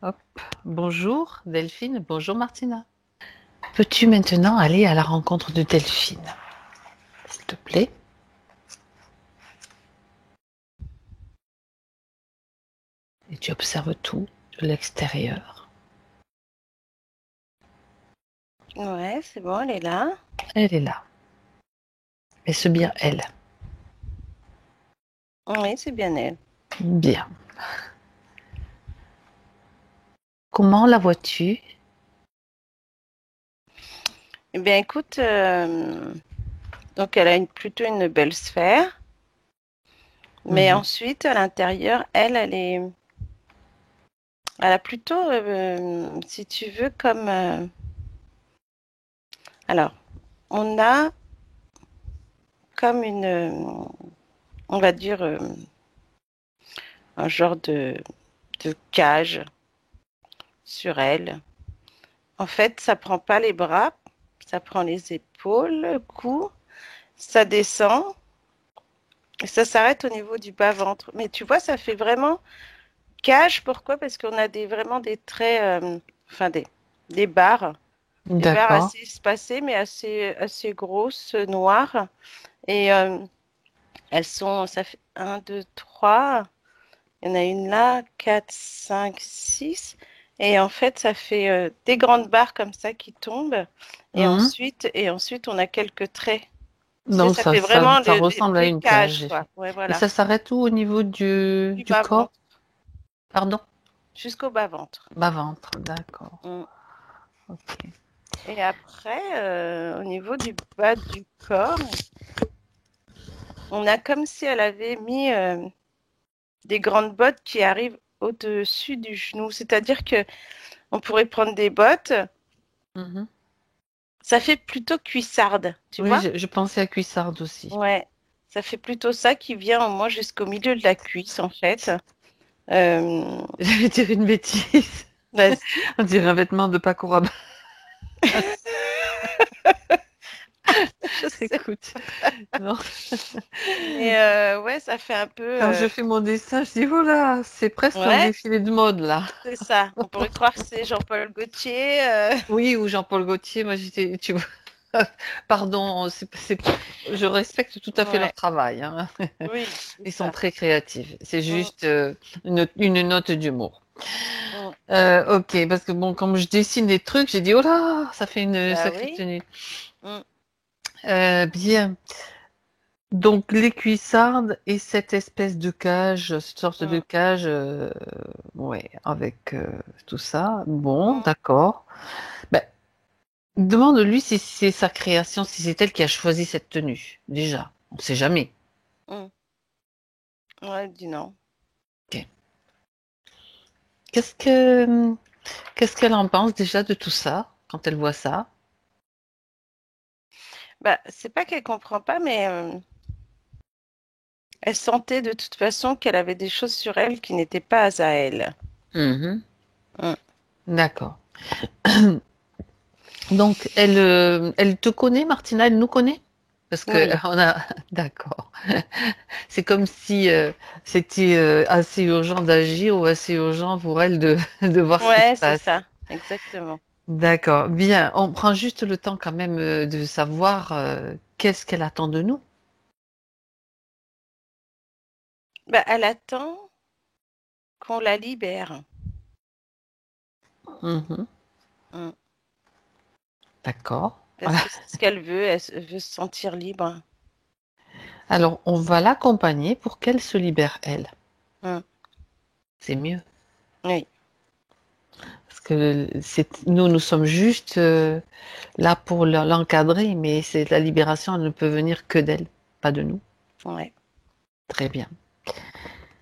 Hop. Bonjour Delphine, bonjour Martina. Peux-tu maintenant aller à la rencontre de Delphine, s'il te plaît? Et tu observes tout de l'extérieur. Ouais, c'est bon, elle est là. Elle est là. Est-ce bien elle? Oui, c'est bien elle. Bien. Comment la vois-tu? Eh bien, écoute, donc elle a plutôt une belle sphère, mais Mhm. ensuite, à l'intérieur, elle a plutôt, si tu veux, comme, alors, on a comme on va dire, un genre de cage sur elle. En fait, ça prend pas les bras, ça prend les épaules, le cou, ça descend. Et ça s'arrête au niveau du bas-ventre. Mais tu vois, ça fait vraiment cage. Pourquoi? Parce qu'on a vraiment des traits, enfin des barres D'accord. assez espacées, mais assez grosses, noires. Et ça fait un, 2, 3. Il y en a une là, 4, 5, 6. Et en fait, ça fait des grandes barres comme ça qui tombent. Mhm. Et ensuite, on a quelques traits. Tu sais, Donc ça fait vraiment ça ressemble à des une cages, cage. quoi. Ouais, Et voilà. ça s'arrête où au niveau du, Du du corps? bas-ventre Pardon? jusqu'au bas-ventre. Bas-ventre, d'accord. Mm. Ok. Et après, au niveau du bas du corps, on a comme si elle avait mis des grandes bottes qui arrivent au-dessus du genou. C'est-à-dire que on pourrait prendre des bottes, Mhm. ça fait plutôt cuissarde, tu Oui, vois? je pensais à cuissarde aussi. Ouais, ça fait plutôt ça qui vient au moins jusqu'au milieu de la cuisse, en fait. Euh, J'allais dire une bêtise. Vas-y. On dirait un vêtement de Paco Rabanne. Je sais. Écoute, non. Mais ouais, ça fait un peu. Quand je fais mon dessin, je dis, oh là, c'est presque un Ouais, défilé de mode là. c'est ça. On pourrait croire que c'est Jean-Paul Gaultier. Oui, ou Jean-Paul Gaultier, moi j'étais, tu vois, pardon, je respecte tout à fait Ouais, leur travail, hein. oui, c'est Ils sont ça. très créatifs. C'est Mm, juste une note d'humour. mm. Ok, parce que bon, comme je dessine des trucs, j'ai dit, oh là, ça fait une Bah sacrée oui. tenue. Mm. Bien. Donc les cuissardes et cette espèce de cage, cette sorte de Mm, cage, ouais, avec tout ça. Bon, mm, d'accord. Ben, demande-lui si c'est sa création, si c'est elle qui a choisi cette tenue. Déjà, on ne sait jamais. mm. Ouais, dis non. Ok. Qu'est-ce que qu'est-ce qu'elle en pense déjà de tout ça quand elle voit ça? Bah, c'est pas qu'elle comprend pas, mais elle sentait de toute façon qu'elle avait des choses sur elle qui n'étaient pas à elle. Mhm. Mm. D'accord. Donc elle te connaît, Martina, elle nous connaît? Parce que Oui. on a, d'accord. C'est comme si c'était assez urgent d'agir ou assez urgent pour elle de voir ce qui se Ouais, c'est passe. ça. Exactement. D'accord. Bien. On prend juste le temps quand même de savoir qu'est-ce qu'elle attend de nous. Bah, elle attend qu'on la libère. Mhm. Mm. D'accord. Parce Voilà. que c'est ce qu'elle veut. Veut se sentir libre. Alors, on va l'accompagner pour qu'elle se libère, elle. Mm. C'est mieux. Oui. Parce que nous sommes juste là pour l'encadrer, mais c'est la libération, elle ne peut venir que d'elle, pas de nous. Ouais. Très bien.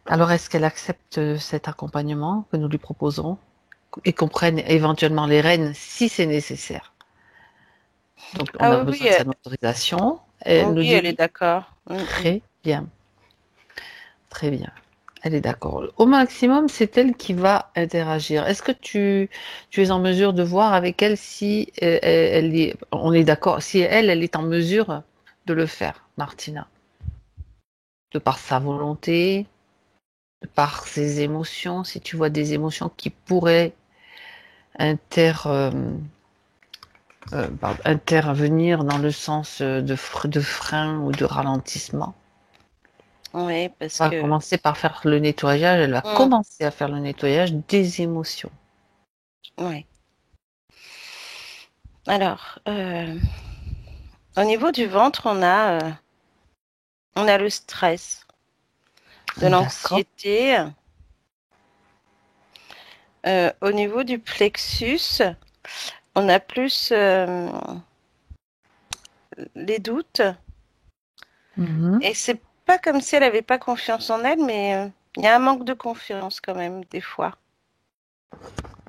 Alors, est-ce qu'elle accepte cet accompagnement que nous lui proposons et qu'on prenne éventuellement les rênes si c'est nécessaire? Donc, on Ah a oui, besoin de sa autorisation. Elle nous oui, dit elle est oui. d'accord. Mm, mm. Très bien, très bien. Elle est d'accord. Au maximum, c'est elle qui va interagir. Est-ce que tu es en mesure de voir avec elle si on est d'accord, si elle est en mesure de le faire, Martina, de par sa volonté, par ses émotions, si tu vois des émotions qui pourraient intervenir dans le sens de frein ou de ralentissement. Oui, parce Elle va que commencer par faire le nettoyage, elle va mm, commencer à faire le nettoyage des émotions. ouais. Alors, au niveau du ventre, on a le stress, de D'accord. l'anxiété. Au niveau du plexus, on a plus les doutes. Mhm. Et c'est pas comme si elle avait pas confiance en elle, mais il y a un manque de confiance quand même, des fois.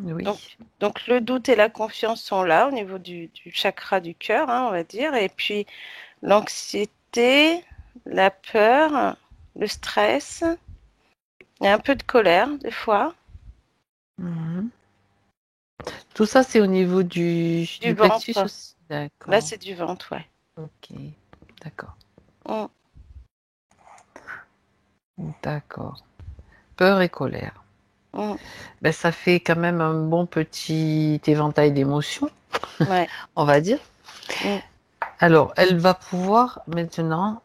Donc, Oui. donc le doute et la confiance sont là au niveau du chakra du cœur, hein, on va dire. Et puis l'anxiété, la peur, le stress, il y a un peu de colère des fois, Mhm. Tout ça, c'est au niveau du du plexus ventre. aussi. Là, D'accord. c'est du ventre, ouais. Ok. D'accord. Mm, D'accord. Peur et colère. mm, Ben, ça fait quand même un bon petit éventail d'émotions, ouais. on va dire. Mm, Alors, elle va pouvoir maintenant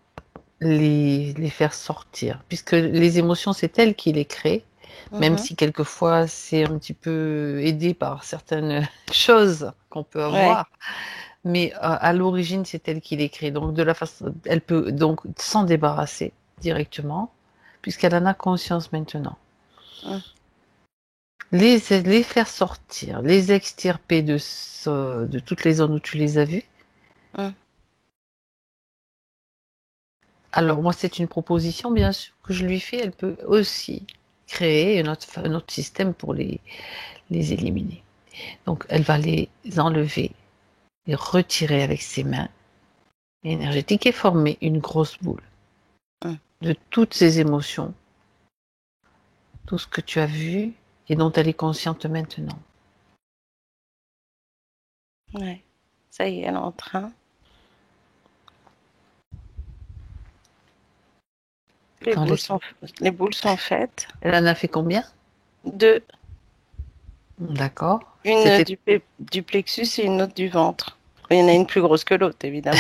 les faire sortir, puisque les émotions, c'est elle qui les crée, même mhm, si quelquefois c'est un petit peu aidé par certaines choses qu'on peut ouais. avoir, mais à l'origine, c'est elle qui les crée. Donc, de la façon, elle peut donc s'en débarrasser directement, puisqu'elle en a conscience maintenant. Mm, Les faire sortir, les extirper de toutes les zones où tu les as vues. mm, Alors, moi, c'est une proposition, bien sûr, que je lui fais. Elle peut aussi créer un autre système pour les éliminer. Donc, elle va les enlever, les retirer avec ses mains énergétiques et former une grosse boule mm, de toutes ces émotions, tout ce que tu as vu et dont elle est consciente maintenant. ouais. Ça y est, elle est en train. Les Attends, boules sont, les boules sont faites. elle en a fait combien? Deux. D'accord. Une C'était du plexus et une autre du ventre. Il y en a une plus grosse que l'autre, évidemment.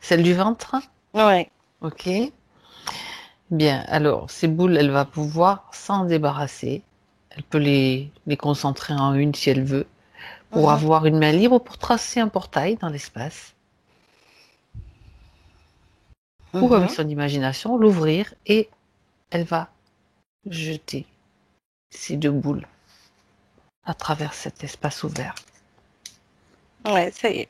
celle du ventre? Ouais. Ok. Bien. Alors, ces boules, elle va pouvoir s'en débarrasser. Elle peut les concentrer en une si elle veut, pour Mhm, avoir une main libre pour tracer un portail dans l'espace, ou avec mhm. son imagination, l'ouvrir et elle va jeter ces deux boules à travers cet espace ouvert. Ouais, ça y est.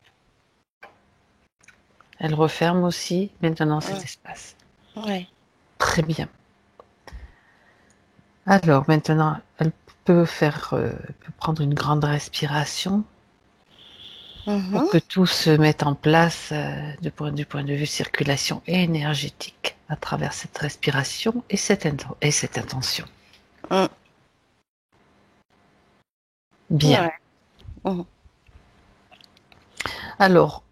Elle referme aussi maintenant cet Mm, espace. ouais. Très bien. Alors maintenant, elle peut prendre une grande respiration pour Mhm. que tout se mette en place du point de vue circulation énergétique à travers cette respiration et cette intention. Mm, Bien. ouais. Mhm, Alors,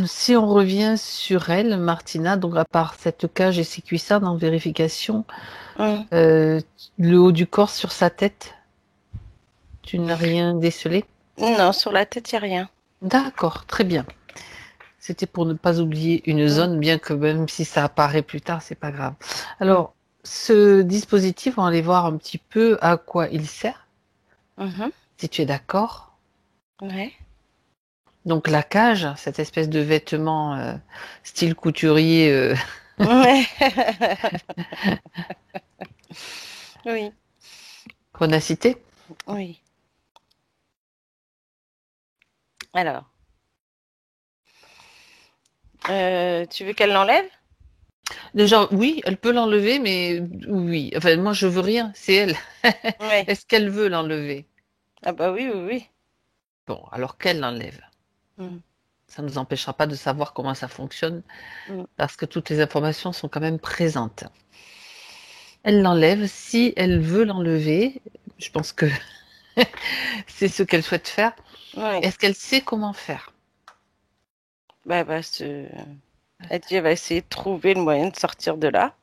si on revient sur elle, Martina, donc à part cette cage et ses cuissardes en vérification, mm. euh, le haut du corps sur sa tête, tu n'as rien décelé? Non, sur la tête, il n'y a rien. D'accord, très bien. C'était pour ne pas oublier une Mm, zone, bien que même si ça apparaît plus tard, c'est pas grave. mm, Alors, ce dispositif, on va aller voir un petit peu à quoi il sert, mhm. si tu es d'accord. Ouais. Donc la cage, cette espèce de vêtement style couturier Ouais. Oui, qu'on a cité. oui. Alors, tu veux qu'elle l'enlève? Déjà, oui, elle peut l'enlever, mais oui. Enfin, moi, je veux rien, c'est elle. Oui. Est-ce qu'elle veut l'enlever? Ah bah oui, oui, oui. Bon, alors qu'elle l'enlève. Mm, Ça ne nous empêchera pas de savoir comment ça fonctionne, mm. parce que toutes les informations sont quand même présentes. Elle l'enlève. Si elle veut l'enlever, je pense que c'est ce qu'elle souhaite faire. Ouais. Est-ce qu'elle sait comment faire? Bah, elle dit, elle va essayer de trouver le moyen de sortir de là.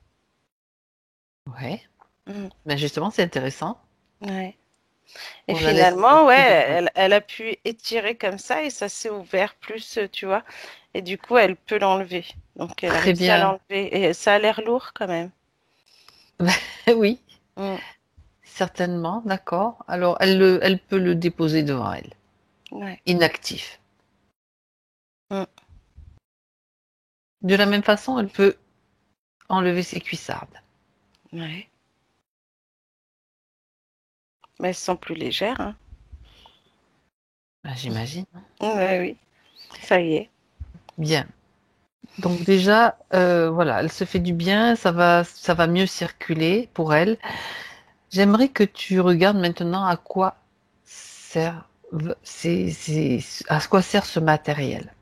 Ouais. Mm. Ben justement, c'est intéressant. Ouais. Et On la laisse finalement, ouais, plus libre. elle a pu étirer comme ça et ça s'est ouvert plus, tu vois. Et du coup, elle peut l'enlever. Donc, elle a Très réussi à bien. l'enlever. Et ça a l'air lourd quand même. Oui, Mm. certainement, d'accord. Alors, elle peut le déposer devant elle, Ouais. inactif. Mm. De la même façon, elle peut enlever ses cuissardes. Ouais. Mais elles sont plus légères, hein. Ben, j'imagine. Ouais, oui, ça y est. Bien. Donc déjà, voilà, elle se fait du bien, ça va mieux circuler pour elle. J'aimerais que tu regardes maintenant à quoi sert, à quoi sert ce matériel.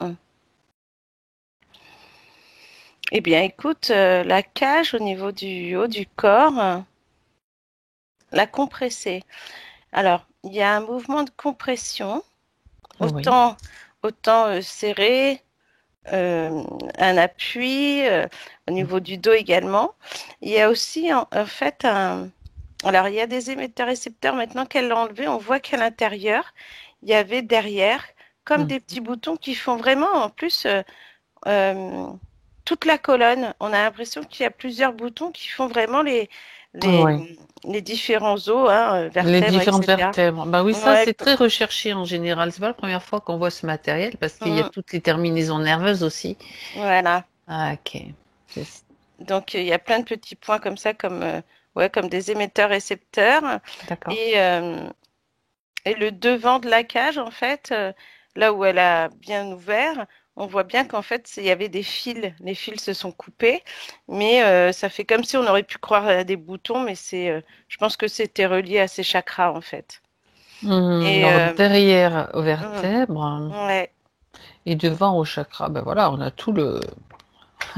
Mm. Eh bien, écoute, la cage au niveau du haut du corps, la compresser. Alors, il y a un mouvement de compression, Oui. autant, autant serré, un appui au niveau du dos également. Il y a aussi en fait un... Alors, il y a des émetteurs-récepteurs. Maintenant qu'elle l'a enlevé, on voit qu'à l'intérieur, il y avait derrière comme Mhm. des petits boutons qui font vraiment, en plus, euh, toute la colonne. On a l'impression qu'il y a plusieurs boutons qui font vraiment Oui. les différents os, hein, Les vertèbres, différentes etc. vertèbres. Bah oui, ça Ouais, c'est très recherché en général. C'est pas la première fois qu'on voit ce matériel parce qu'il y a mm, toutes les terminaisons nerveuses aussi. voilà. Ah, ok. C'est- Donc, il y a plein de petits points comme ça, comme, ouais, comme des émetteurs-récepteurs. D'accord. Et, le devant de la cage, en fait, là où elle a bien ouvert, on voit bien qu'en fait, il y avait des fils. Les fils se sont coupés, mais ça fait comme si on aurait pu croire à des boutons, mais je pense que c'était relié à ses chakras, en fait. Et, Alors derrière aux hum, vertèbres ouais, et devant au chakra, ben voilà,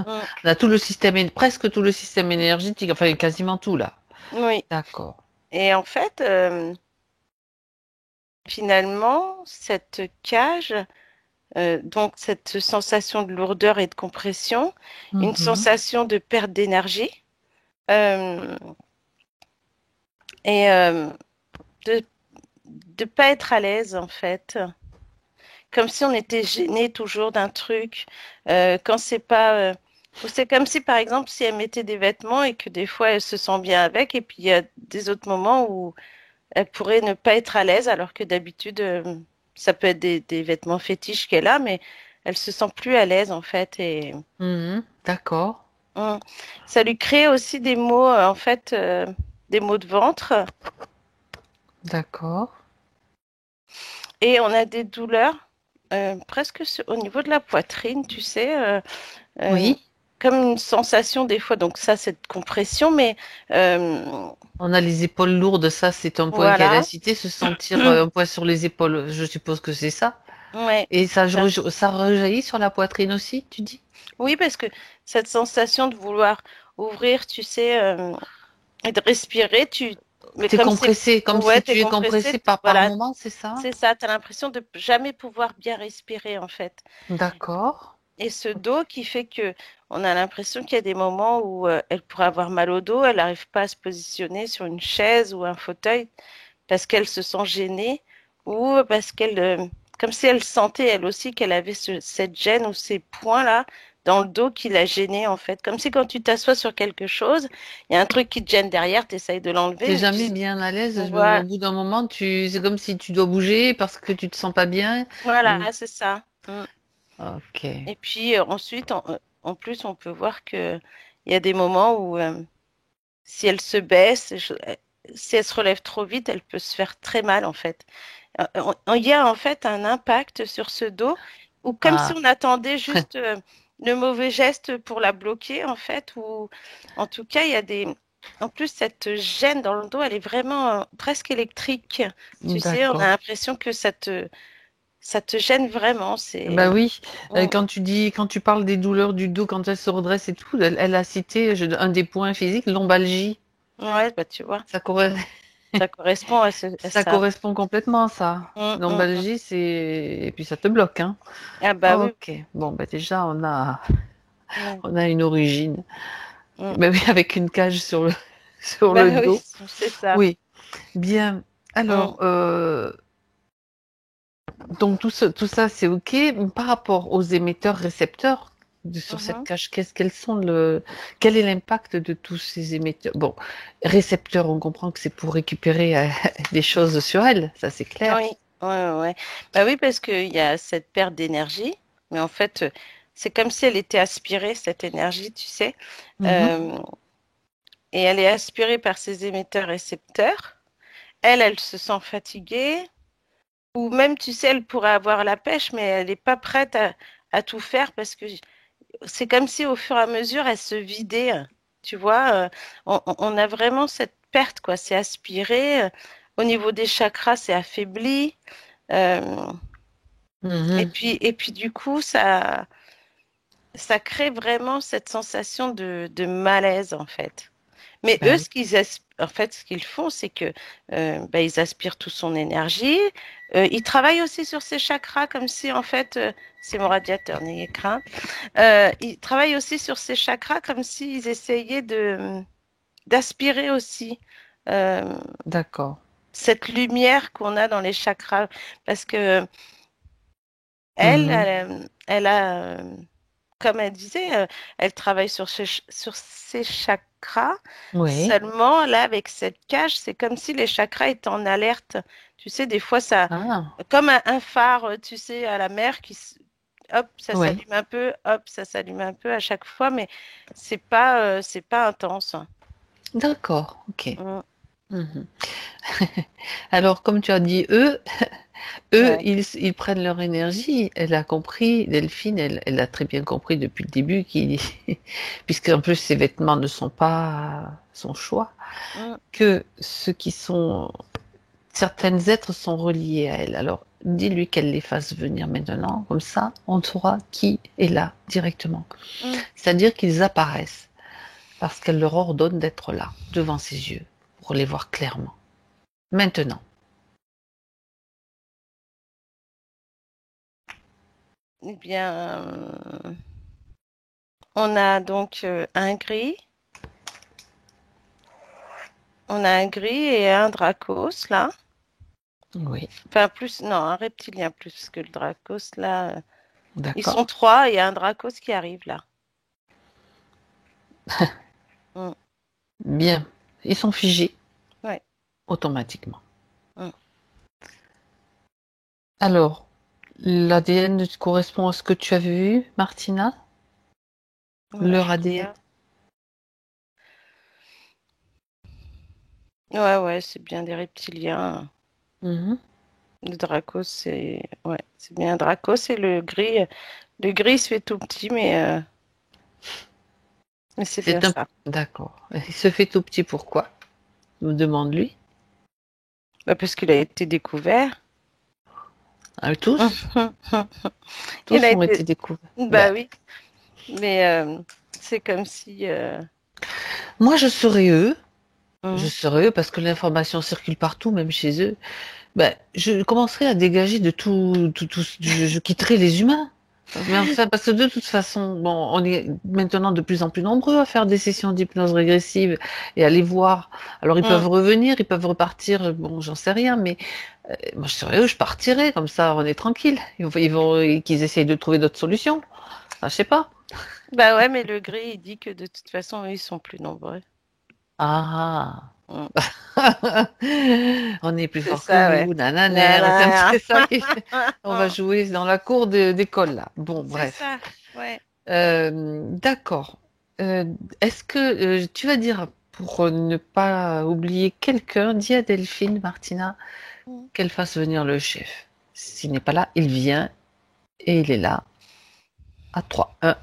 hum, on a tout le système, presque tout le système énergétique, enfin quasiment tout là. oui. D'accord. Et en fait, finalement, cette cage, donc cette sensation de lourdeur et de compression, une Mhm. sensation de perte d'énergie euh, et de ne pas être à l'aise en fait, comme si on était gêné toujours d'un truc, quand c'est pas... ou c'est comme si par exemple si elle mettait des vêtements et que des fois elle se sent bien avec et puis il y a des autres moments où elle pourrait ne pas être à l'aise alors que d'habitude ça peut être des vêtements fétiches qu'elle a mais elle se sent plus à l'aise en fait et Mhm. D'accord. Mm. Ça lui crée aussi des maux, en fait, des maux de ventre. D'accord. Et on a des douleurs presque au niveau de la poitrine, tu sais, euh, Oui. comme une sensation des fois. Donc ça, c'est de compression, mais euh, On a les épaules lourdes, ça c'est un point qu'elle a voilà. cité, se sentir un poids sur les épaules, je suppose que c'est ça. Ouais, Et ça, ça. ça rejaillit sur la poitrine aussi, tu dis? Oui, parce que cette sensation de vouloir ouvrir, tu sais, et de respirer, mais T'es comme c'est, compressé, comme ouais, si t'es tu es compressé, compressé par voilà, moment, c'est ça? c'est ça. T'as l'impression de jamais pouvoir bien respirer, en fait. D'accord. Et ce dos qui fait que on a l'impression qu'il y a des moments où elle pourrait avoir mal au dos, elle n'arrive pas à se positionner sur une chaise ou un fauteuil parce qu'elle se sent gênée ou parce comme si elle sentait elle aussi qu'elle avait cette gêne ou ces points-là dans le dos qui la gênait en fait. Comme si quand tu t'assois sur quelque chose, il y a un truc qui te gêne derrière, tu essayes de l'enlever, T'es mais jamais bien à l'aise. Au voilà, bout d'un moment, c'est comme si tu dois bouger parce que tu te sens pas bien. voilà, Ou- c'est ça. Mm. Ok. Et puis ensuite, en plus, on peut voir que il y a des moments où si elle se baisse, si elle se relève trop vite, elle peut se faire très mal en fait. Il y a en fait un impact sur ce dos ou comme si Ah, on attendait juste le mauvais geste pour la bloquer en fait ou en tout cas il y a des en plus cette gêne dans le dos elle est vraiment presque électrique. Tu sais, on a d'accord. l'impression que ça te gêne vraiment, c'est Bah oui, Mm. quand tu parles des douleurs du dos, quand elle se redresse et tout, elle a cité un des points physiques, lombalgie. Ouais, bah tu vois, Ça, corre- ça correspond à ça ça. correspond complètement, ça. Mm. Lombalgie, et puis ça te bloque, hein. Ah bah oui. Ok. Bon, bah déjà, Ouais. on a une origine. Mm. Bah oui, avec une cage sur le. sur Bah le oui, dos. c'est ça. Oui, bien. Mm. Alors, donc tout ça, c'est OK. Par rapport aux émetteurs-récepteurs sur cette Mhm. cage, quel est l'impact de tous ces émetteurs? Bon, récepteurs, on comprend que c'est pour récupérer des choses sur elle, ça c'est clair. Oui, ouais, ouais. Bah oui, parce qu'il y a cette perte d'énergie, mais en fait, c'est comme si elle était aspirée, cette énergie, tu sais. Mhm. Euh, et elle est aspirée par ces émetteurs-récepteurs. Elle se sent fatiguée, ou même, tu sais, elle pourrait avoir la pêche, mais elle n'est pas prête à tout faire parce que c'est comme si au fur et à mesure, elle se vidait. Tu vois, on a vraiment cette perte, quoi. C'est aspiré. Au niveau des chakras, c'est affaibli. Euh, Mhm. et puis du coup, ça crée vraiment cette sensation de malaise, en fait. Mais eux, Ben oui. en fait, ce qu'ils font, c'est que bah, ils aspirent toute son énergie. Ils travaillent aussi sur ses chakras, comme si, en fait, c'est mon radiateur, n'ayez crainte. Ils travaillent aussi sur ses chakras, comme s'ils essayaient d'aspirer aussi euh, D'accord. cette lumière qu'on a dans les chakras, parce que Mhm. elle a comme elle disait, elle travaille sur ses chakras. Oui. Seulement, là, avec cette cage, c'est comme si les chakras étaient en alerte. Tu sais, des fois, ça, Ah, comme un phare, tu sais, à la mer hop, ça oui. s'allume un peu, hop, ça s'allume un peu à chaque fois, mais c'est pas intense. D'accord. OK. Mm, Mhm. Alors, comme tu as dit, eux, ouais. ils prennent leur énergie. Elle a compris, Delphine, elle a très bien compris depuis le début puisqu'en plus ses vêtements ne sont pas son choix, Mm, que certains êtres sont reliés à elle. Alors, dis-lui qu'elle les fasse venir maintenant, comme ça, on saura qui est là directement. mm. C'est-à-dire qu'ils apparaissent parce qu'elle leur ordonne d'être là, devant ses yeux, pour les voir clairement. Maintenant. Eh bien, on a donc on a un gris et un dracos là. Oui, Enfin, plus, non, un reptilien plus que le Dracos, là. Ils sont d'accord. trois, et il y a un Dracos qui arrive, là. Mm. Bien. Ils sont figés Ouais. automatiquement. Mm. Alors, l'ADN correspond à ce que tu as vu, Martina? Ouais, Leur je ADN? regarde. Ouais, ouais, c'est bien des reptiliens. Mhm. Le Dracos, ouais, c'est bien un Dracos, et le gris, il se fait tout petit, mais c'est bien C'est un... ça. D'accord. Il se fait tout petit pourquoi? Nous demande-lui. Bah, parce qu'il a été découvert. Ah, tous? Il Tous a ont été été, découverts. Ben, bah oui, mais c'est comme si, moi, je serais eux. Je mm, serais eux parce que l'information circule partout, même chez eux. Ben, je commencerai à dégager de tout, je quitterai les humains. Mais enfin, parce que de toute façon, bon, on est maintenant de plus en plus nombreux à faire des sessions d'hypnose régressive et à les voir. Alors, ils peuvent mm. revenir, ils peuvent repartir, bon, j'en sais rien, mais moi, je serais eux, je partirais, comme ça, on est tranquille. Qu'ils essayent de trouver d'autres solutions. Enfin, je sais pas. Bah ouais, mais le gris, il dit que de toute façon, eux, ils sont plus nombreux. Ah. Mm. On est plus C'est fort que ça, ouais. vous, nanana, c'est un petit Nanana. peu ça qui fait. On va jouer dans la cour d'école, là. Bon, C'est bref. ça, ouais. D'accord. Euh, Est-ce que tu vas dire, pour ne pas oublier quelqu'un, dis à Delphine, Martina, Mm. qu'elle fasse venir le chef. S'il n'est pas là, il vient et il est là à 3. 1,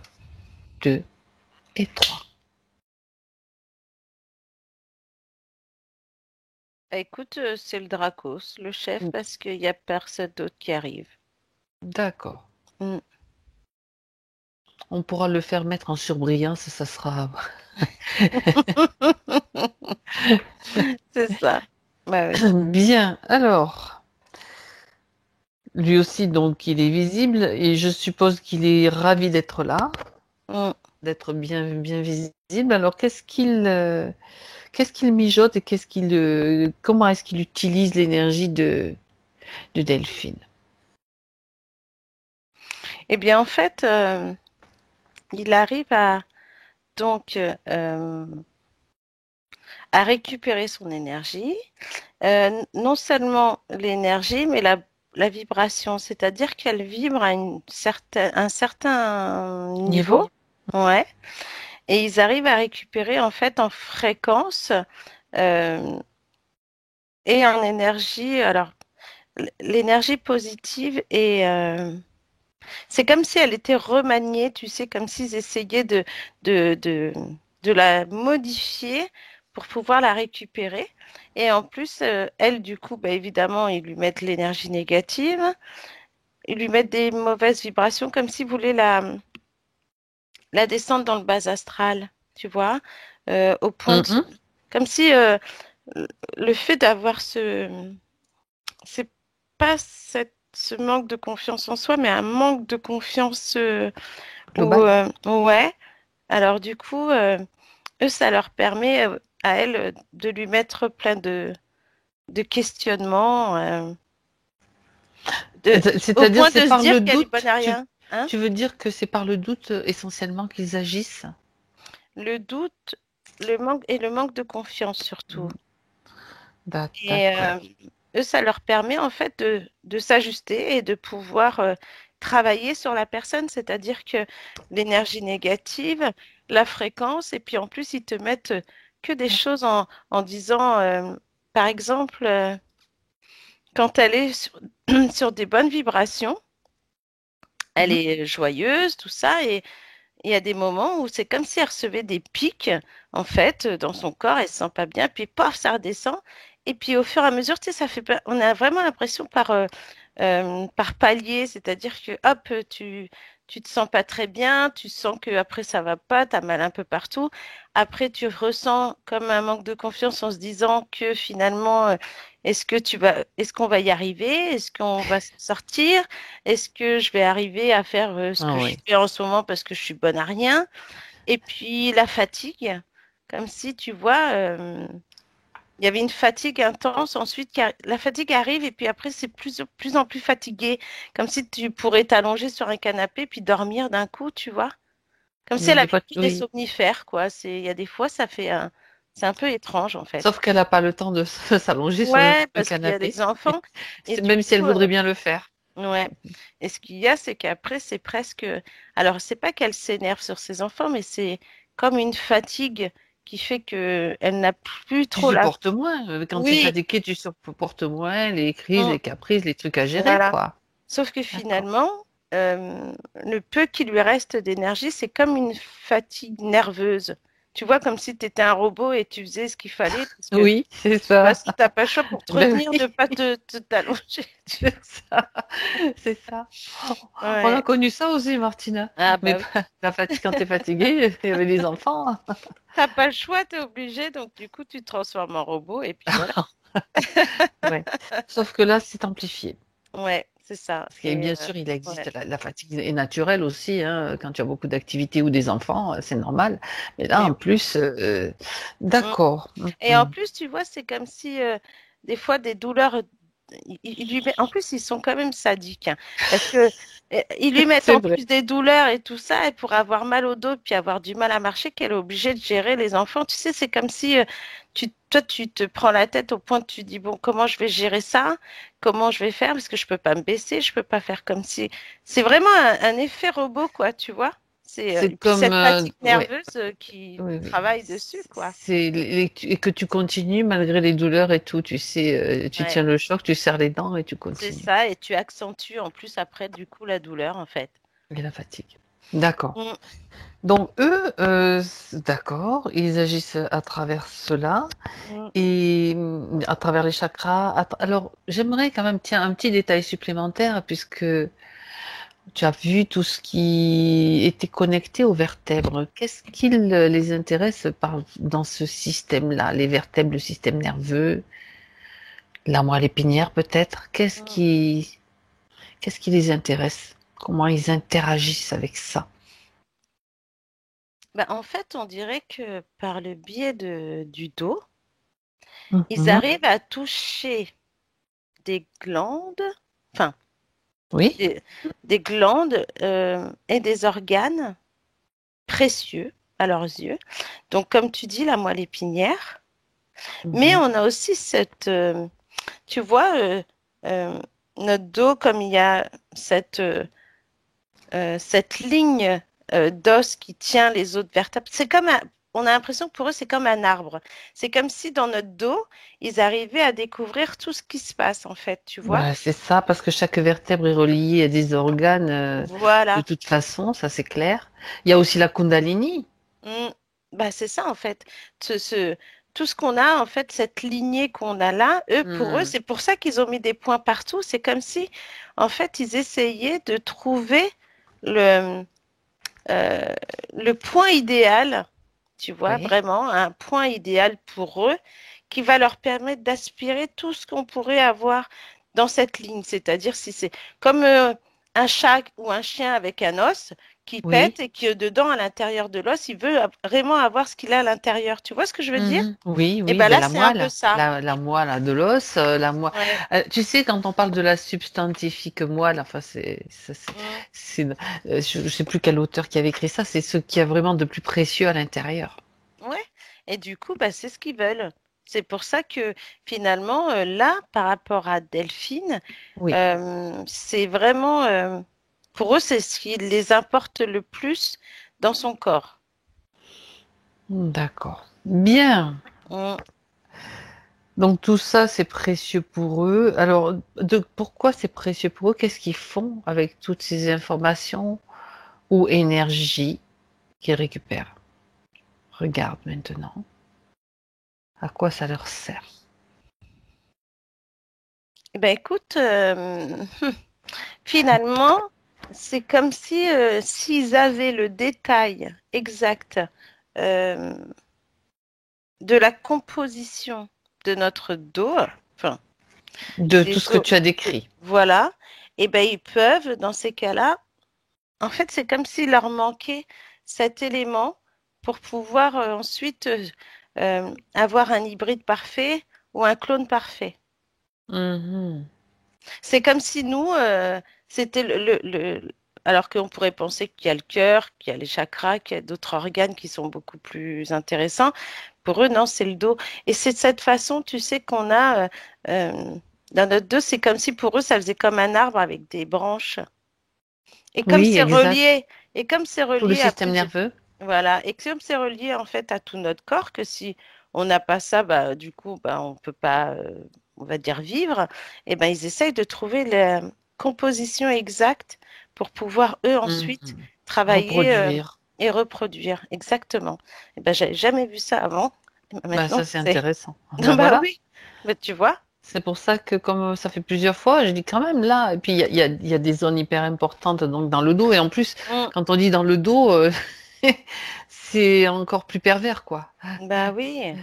2 et 3. Bah, écoute, c'est le Dracos, le chef, parce qu'il n'y a personne d'autre qui arrive. D'accord. Mm. On pourra le faire mettre en surbrillance, ça sera C'est ça. Bah oui. bien. Alors, lui aussi, donc, il est visible et je suppose qu'il est ravi d'être là, Mm. d'être bien, bien visible. Alors, qu'est-ce qu'il mijote et comment est-ce qu'il utilise l'énergie de Delphine? Eh bien, en fait, il arrive donc à récupérer son énergie. Non seulement l'énergie, mais la vibration, c'est-à-dire qu'elle vibre à un certain niveau. Niveau? Ouais. Et ils arrivent à récupérer en fait en fréquence euh, et en énergie. Alors, l'énergie positive c'est comme si elle était remaniée, tu sais, comme s'ils essayaient de, de, de la modifier pour pouvoir la récupérer. Et en plus, elle, du coup, bah, évidemment, ils lui mettent l'énergie négative, ils lui mettent des mauvaises vibrations, comme s'ils voulaient la descendre dans le bas astral, tu vois, au point de, Mhm. comme si le fait d'avoir c'est pas ce manque de confiance en soi, mais un manque de confiance Global? ouais. Alors du coup, eux, ça leur permet à elles de lui mettre plein de questionnements, au C'est-à-dire, point c'est de se par dire le qu'elle est bonne doute? à Tu, rien. Hein? tu veux dire que c'est par le doute essentiellement qu'ils agissent? Le doute, le manque de confiance surtout. Mhm. Et D'accord. eux, ça leur permet en fait de s'ajuster et de pouvoir travailler sur la personne, c'est-à-dire que l'énergie négative, la fréquence, et puis en plus, ils te mettent que des choses en disant, par exemple, quand elle est sur, sur des bonnes vibrations, elle Mhm. est joyeuse, tout ça, et il y a des moments où c'est comme si elle recevait des pics, en fait, dans son corps, elle se sent pas bien, puis paf, ça redescend. Et puis au fur et à mesure, tu sais, on a vraiment l'impression par palier, c'est-à-dire que hop, tu te sens pas très bien, tu sens que après ça va pas, tu as mal un peu partout. Après, tu ressens comme un manque de confiance en se disant que finalement, est-ce qu'on va y arriver? Est-ce qu'on va s'en sortir? Est-ce que je vais arriver à faire ce Ah que je oui. fais en ce moment parce que je suis bonne à rien? Et puis la fatigue, comme si tu vois, il y avait une fatigue intense. Ensuite, la fatigue arrive et puis après, c'est plus en plus fatigué. Comme si tu pourrais t'allonger sur un canapé puis dormir d'un coup, tu vois. Comme si elle avait pris des Oui. somnifères, quoi. Il y a des fois, c'est un peu étrange, en fait. Sauf qu'elle n'a pas le temps de s'allonger sur Ouais, le parce qu'il y a canapé, des enfants. Et du même si elle coup, voudrait bien le faire. ouais. Et ce qu'il y a, c'est qu'après, c'est presque. Alors, c'est pas qu'elle s'énerve sur ses enfants, mais c'est comme une fatigue qui fait que elle n'a plus Tu trop la. supportes moins. Quand tu es Oui. fatigué, tu supportes moins les crises, Mm, les caprices, les trucs à gérer, voilà. quoi. Sauf que D'accord. finalement, le peu qui lui reste d'énergie, c'est comme une fatigue nerveuse. Tu vois, comme si tu étais un robot et tu faisais ce qu'il fallait, parce que Oui, c'est parce ça. que t'as pas le choix pour te Ben retenir de oui, pas t'allonger. c'est ça. C'est ça. On a Ouais. connu ça aussi, Martina. Ah Mais bah oui. pas la fatigue quand tu es fatiguée, il y avait des enfants. T'as pas le choix, t'es obligé, donc du coup tu te transformes en robot et puis voilà. Ouais. Sauf que là, c'est amplifié. Ouais, c'est ça. Parce que bien sûr, il Ouais. existe la fatigue est naturelle aussi, hein, quand tu as beaucoup d'activités ou des enfants, c'est normal. Mais là, Mais en oui. plus, Mm. d'accord. Et en plus, tu vois, c'est comme si des fois des douleurs, en plus, ils sont quand même sadiques, hein, parce que ils lui mettent C'est en vrai. plus des douleurs et tout ça, et pour avoir mal au dos puis avoir du mal à marcher, qu'elle est obligée de gérer les enfants. Tu sais, c'est comme si toi, tu te prends la tête au point de tu dis, bon, comment je vais gérer ça? Comment je vais faire? Parce que je peux pas me baisser, je peux pas faire comme si. C'est vraiment un effet robot, quoi, tu vois? C'est Et puis comme, cette fatigue ouais, nerveuse qui oui, oui. travaille dessus, quoi. Et que tu continues malgré les douleurs et tout. Tu sais, tu Ouais. tiens le choc, tu serres les dents et tu C'est continues. ça, et tu accentues en plus après du coup la douleur en fait. Et la fatigue. D'accord. Mm, Donc eux, d'accord, ils agissent à travers cela. mm. Et à travers les chakras. Alors, j'aimerais quand même, tiens, un petit détail supplémentaire, puisque tu as vu tout ce qui était connecté aux vertèbres. Qu'est-ce qui les intéresse dans ce système-là? Les vertèbres, le système nerveux, la moelle épinière peut-être? Mm. Qu'est-ce qui les intéresse? Comment ils interagissent avec ça? Bah, en fait, on dirait que par le biais du dos, ils Mhm. arrivent à toucher des glandes, enfin, Oui. des, des glandes et des organes précieux à leurs yeux. Donc, comme tu dis, la moelle épinière. Mais Mhm. on a aussi tu vois, euh, notre dos, comme il y a cette ligne d'os qui tient les autres vertèbres. On a l'impression que pour eux, c'est comme un arbre. C'est comme si dans notre dos, ils arrivaient à découvrir tout ce qui se passe, en fait, tu vois. Bah, c'est ça, parce que chaque vertèbre est reliée à des organes, de Voilà. toute façon, ça c'est clair. Il y a aussi la Kundalini. Mm. Bah, c'est ça, en fait. Ce, ce- Tout ce qu'on a, en fait, cette lignée qu'on a là, pour eux, Hmm. c'est pour ça qu'ils ont mis des points partout. C'est comme si, en fait, ils essayaient de trouver le, euh, le point idéal, tu vois, Oui. vraiment un point idéal pour eux qui va leur permettre d'aspirer tout ce qu'on pourrait avoir dans cette ligne. C'est-à-dire si c'est comme un chat ou un chien avec un os qui pète Oui. et que dedans, à l'intérieur de l'os, il veut vraiment avoir ce qu'il a à l'intérieur. Tu vois ce que je veux dire? Mhm. Oui, Et oui, ben ben là, la c'est un peu moelle, ça. la moelle de l'os, la moelle. Ouais. Tu sais, quand on parle de la substantifique moelle, enfin, Mm. c'est- je ne sais plus quel auteur qui avait écrit ça, c'est ce qu'il y a vraiment de plus précieux à l'intérieur. Ouais. Et du coup, bah, c'est ce qu'ils veulent. C'est pour ça que finalement, là, par rapport à Delphine, Oui. c'est vraiment, pour eux, c'est ce qui les importe le plus dans son corps. D'accord. Bien. Mm. Donc tout ça, c'est précieux pour eux. Alors, pourquoi c'est précieux pour eux? Qu'est-ce qu'ils font avec toutes ces informations ou énergies qu'ils récupèrent? Regarde maintenant. À quoi ça leur sert? Ben écoute, finalement, c'est comme si s'ils avaient le détail exact euh, de la composition de notre dos, enfin, De tout ce des que os, tu as décrit. voilà, et ben ils peuvent, dans ces cas-là, en fait, c'est comme s'il leur manquait cet élément pour pouvoir ensuite avoir un hybride parfait ou un clone parfait. Mhm. C'est comme si nous, c'était alors qu'on pourrait penser qu'il y a le cœur, qu'il y a les chakras, qu'il y a d'autres organes qui sont beaucoup plus intéressants. Pour eux, non, c'est le dos. Et c'est de cette façon, tu sais, qu'on a dans notre dos, c'est comme si pour eux, ça faisait comme un arbre avec des branches. Et comme Oui, c'est exact. relié, et comme c'est Tout le relié à système plus, nerveux. voilà, et comme c'est relié en fait à tout notre corps, que si on n'a pas ça, bah du coup, bah on peut pas, on va dire vivre. Et ben ils essayent de trouver la composition exacte pour pouvoir eux ensuite Mhm. travailler Reproduire. et reproduire. Exactement. Et ben j'avais jamais vu ça avant. Bah, Maintenant ça, je c'est sais. intéressant. Ben Bah voilà. oui, mais tu vois. C'est pour ça que comme ça fait plusieurs fois, je dis quand même là, et puis il y a des zones hyper importantes donc dans le dos, et en plus, Mm. quand on dit dans le dos, c'est encore plus pervers, quoi. Bah oui.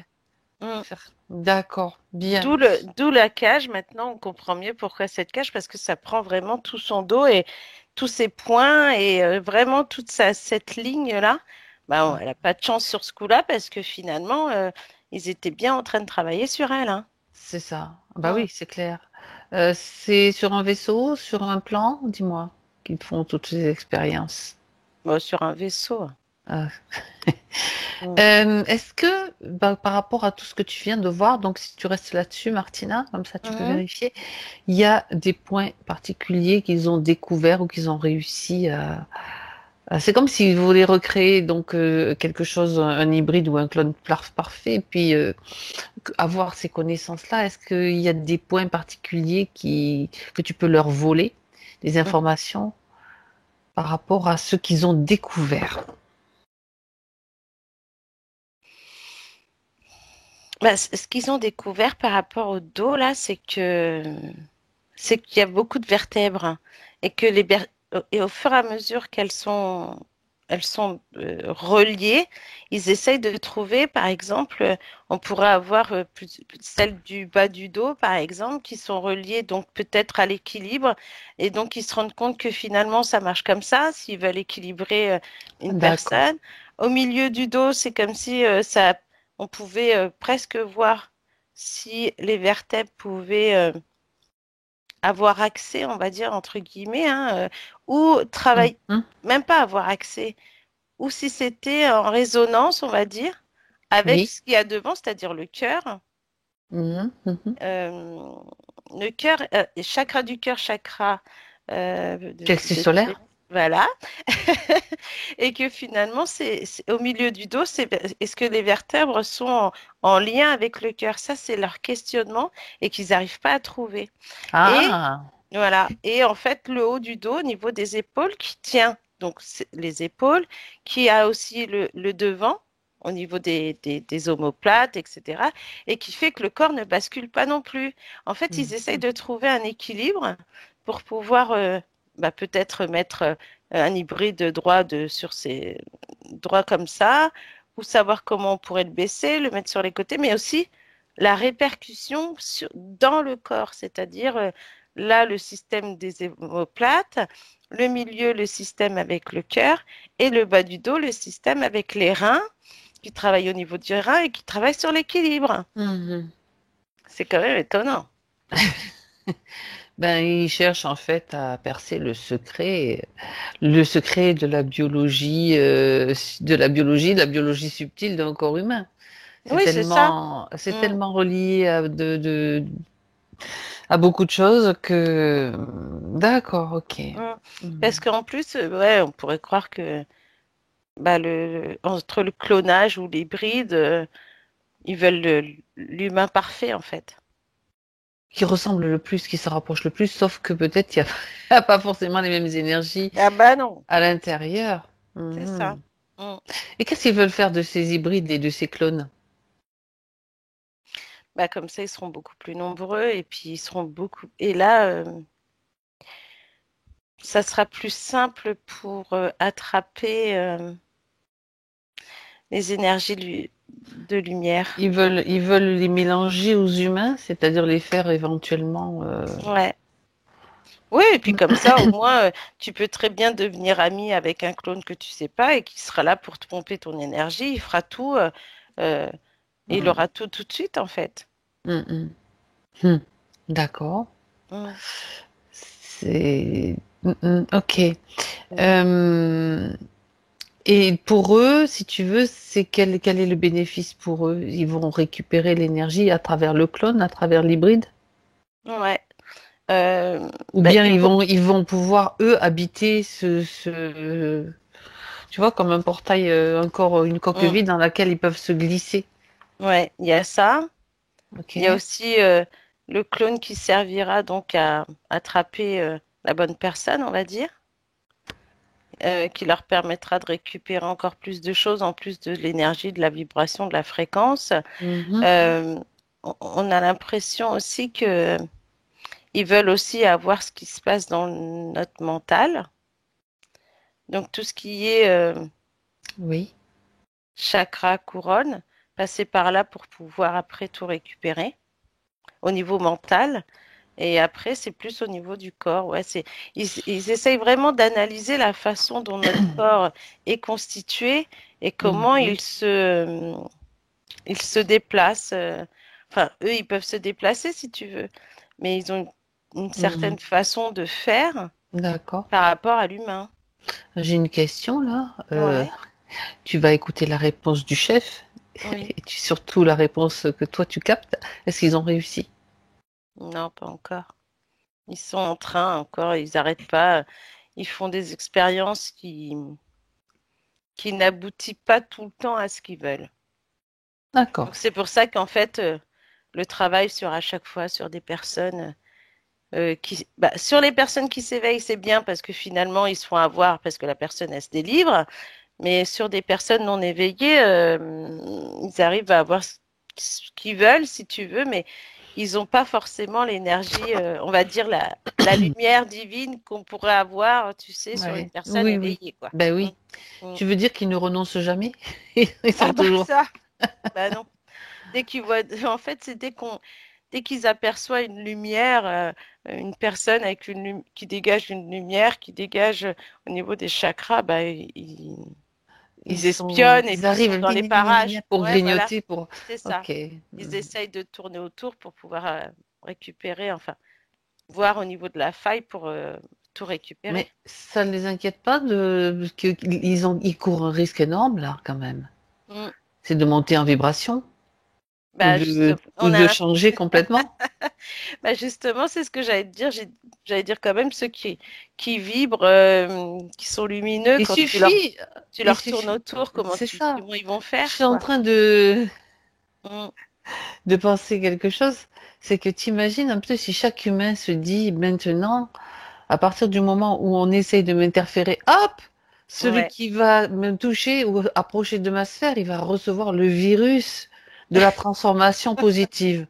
Mm. D'accord, bien. D'où la cage. Maintenant, on comprend mieux pourquoi cette cage, parce que ça prend vraiment tout son dos et tous ses points et vraiment cette ligne-là. Bah, elle n'a pas de chance sur ce coup-là parce que finalement, ils étaient bien en train de travailler sur elle, hein. C'est ça. Bah Mm. oui, c'est clair. C'est sur un vaisseau, sur un plan, dis-moi, qu'ils font toutes ces expériences. Bon, sur un vaisseau. Ah. Mm. Est-ce que, bah, par rapport à tout ce que tu viens de voir, donc si tu restes là-dessus, Martina, comme ça tu peux Mhm. vérifier, il y a des points particuliers qu'ils ont découverts ou qu'ils ont réussi c'est comme s'ils voulaient recréer donc quelque chose, un hybride ou un clone parfait, puis avoir ces connaissances-là. Est-ce qu'il y a des points particuliers que tu peux leur voler, des Mm. informations par rapport à ce qu'ils ont découvert? Bah, ce qu'ils ont découvert par rapport au dos, là, c'est qu'il y a beaucoup de vertèbres et que et au fur et à mesure elles sont reliées, ils essayent de trouver, par exemple, on pourrait avoir celles du bas du dos, par exemple, qui sont reliées donc peut-être à l'équilibre et donc ils se rendent compte que finalement ça marche comme ça s'ils veulent équilibrer une D'accord. personne. Au milieu du dos, c'est comme si on pouvait presque voir si les vertèbres pouvaient avoir accès, on va dire, entre guillemets, hein, ou travailler, Mhm. même pas avoir accès, ou si c'était en résonance, on va dire, avec Oui. ce qu'il y a devant, c'est-à-dire le cœur. Mhm. Mhm. Euh, le cœur, chakra du cœur, chakra Plexus solaire? voilà. Et que finalement, au milieu du dos, est-ce que les vertèbres sont en lien avec le cœur? Ça, c'est leur questionnement et qu'ils n'arrivent pas à trouver. Et Ah. voilà. Et en fait, le haut du dos, au niveau des épaules, qui tient donc les épaules, qui a aussi le devant au niveau des omoplates, etc. Et qui fait que le corps ne bascule pas non plus. En fait, ils essayent Mhm. de trouver un équilibre pour pouvoir peut-être mettre un hybride sur ces droits comme ça, ou savoir comment on pourrait le baisser, le mettre sur les côtés, mais aussi la répercussion dans le corps, c'est-à-dire là, le système des omoplates, le milieu, le système avec le cœur, et le bas du dos, le système avec les reins, qui travaillent au niveau du rein et qui travaillent sur l'équilibre. Mhm. C'est quand même étonnant. Ben, il cherche en fait à percer le secret de la biologie subtile d'un corps humain. Oui, c'est ça. C'est Mm, tellement relié à beaucoup de choses que, d'accord, ok. mm. Parce Mhm. qu'en plus, ouais, on pourrait croire que entre le clonage ou l'hybride, ils veulent l'humain parfait, en fait. Qui ressemble le plus, qui se rapproche le plus, sauf que peut-être il n'y a, y a pas forcément les mêmes énergies Ah bah non, à l'intérieur. c'est ça. Mhm. Mm. Et qu'est-ce qu'ils veulent faire de ces hybrides et de ces clones? Bah, comme ça, ils seront beaucoup plus nombreux et puis ils seront beaucoup. Et là, ça sera plus simple pour attraper les énergies de lumière. Ils veulent les mélanger aux humains, c'est-à-dire les faire éventuellement. Ouais. Oui, et puis comme ça, au moins, tu peux très bien devenir ami avec un clone que tu sais pas et qui sera là pour te pomper ton énergie. Il fera tout euh, et il Mm, aura tout de suite, en fait. mm, mm. Hmm. D'accord. Mm, C'est ok. mm. Euh, et pour eux, si tu veux, c'est quel est le bénéfice pour eux? Ils vont récupérer l'énergie à travers le clone, à travers l'hybride, Ouais. Euh, ou ben, bien ils vont pouvoir eux habiter tu vois, comme un portail, encore une coque mm, vide dans laquelle ils peuvent se glisser. ouais, il y a ça. Ok. Il y a aussi le clone qui servira donc à attraper la bonne personne, on va dire, qui leur permettra de récupérer encore plus de choses en plus de l'énergie, de la vibration, de la fréquence. Mhm. Euh, on a l'impression aussi que ils veulent aussi avoir ce qui se passe dans notre mental. Donc tout ce qui est Oui. chakra, couronne, passer par là pour pouvoir après tout récupérer au niveau mental. Et après, c'est plus au niveau du corps. Ouais, ils essayent vraiment d'analyser la façon dont notre corps est constitué et comment Mhm. il se déplace. Enfin, eux, ils peuvent se déplacer si tu veux, mais ils ont une Mhm. certaine façon de faire D'accord. par rapport à l'humain. J'ai une question là. Ouais, Tu vas écouter la réponse du chef oui. et surtout la réponse que toi tu captes. Est-ce qu'ils ont réussi? Non, pas encore. Ils sont en train encore, ils n'arrêtent pas. Ils font des expériences qui n'aboutissent pas tout le temps à ce qu'ils veulent. D'accord. Donc c'est pour ça qu'en fait, le travail sur à chaque fois sur des personnes sur les personnes qui s'éveillent, c'est bien parce que finalement ils se font avoir parce que la personne elle se délivre, mais sur des personnes non éveillées, ils arrivent à avoir ce qu'ils veulent, si tu veux, mais ils n'ont pas forcément l'énergie, on va dire la lumière divine qu'on pourrait avoir, tu sais, sur une Ouais. personne Oui, oui. éveillée, quoi. Ben Mm, oui. mm. Tu veux dire qu'ils ne renoncent jamais? Ils sont Ah bah toujours. ça, bah non. Dès qu'ils voient, en fait, c'est dès qu'ils aperçoivent une lumière, une personne avec qui dégage une lumière, qui dégage au niveau des chakras, bah, ils espionnent et ils puis ils sont arrivent dans les parages. pour Ouais, voilà, grignoter, pour. c'est ça. Ok. Ils essayent de tourner autour pour pouvoir récupérer, enfin, voir au niveau de la faille pour tout récupérer. Mais ça ne les inquiète pas ils courent un risque énorme là quand même. Mm. C'est de monter en vibration Bah, juste, ou on de a, changer complètement. bah justement, c'est ce que j'allais te dire. J'allais dire quand même ceux qui vibrent, qui sont lumineux, Il quand suffit, tu il leur tournes suffit. autour, C'est ça. comment ils vont Je faire, suis en quoi. train Mm. de penser quelque chose. C'est que tu imagines un peu si chaque humain se dit maintenant, à partir du moment où on essaye de m'interférer, hop, celui Ouais, qui va me toucher ou approcher de ma sphère, il va recevoir le virus de la transformation positive,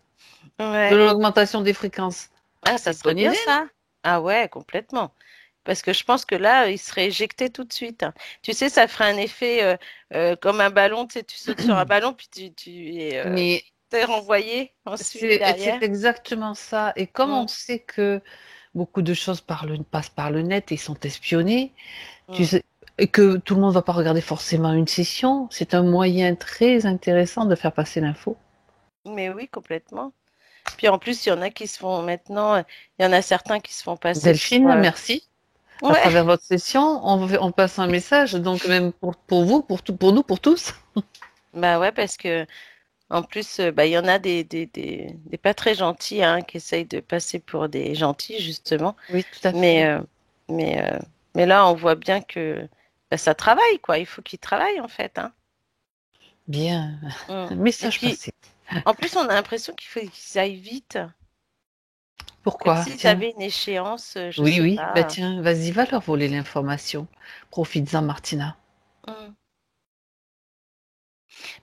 de ouais. l'augmentation des fréquences. Ah, C'est ça une serait bonne bien idée, non? ça. Ah ouais, complètement. Parce que je pense que là, il serait éjecté tout de suite. Tu sais, ça ferait un effet comme un ballon. Tu sais, tu sautes sur un ballon, puis Mais t'es renvoyé ensuite c'est derrière. exactement ça. Et comme on Mm, sait que beaucoup de choses passent par le net et sont espionnées, tu mm. sais, et que tout le monde va pas regarder forcément une session, c'est un moyen très intéressant de faire passer l'info. Mais oui, complètement. Puis en plus, il y en a qui se font maintenant, il y en a certains qui se font passer pour. Delphine, merci. À Ouais, travers votre session, on passe un message, donc même pour vous, pour nous, pour tous. bah ouais, parce que en plus, bah, il y en a des pas très gentils hein, qui essayent de passer pour des gentils, justement. Oui, tout à Mais, fait. mais, mais là, on voit bien que bah, ça travaille, quoi. Il faut qu'ils travaillent, en fait, hein. Bien. Mm. Et Message puis, passé. en plus, on a l'impression qu'il faut qu'ils aillent vite, comme Pourquoi? s'ils Tiens. avaient une échéance, je Oui, sais oui. Bah pas. tiens, vas-y, va leur voler l'information. Profites-en, Martina. Mm.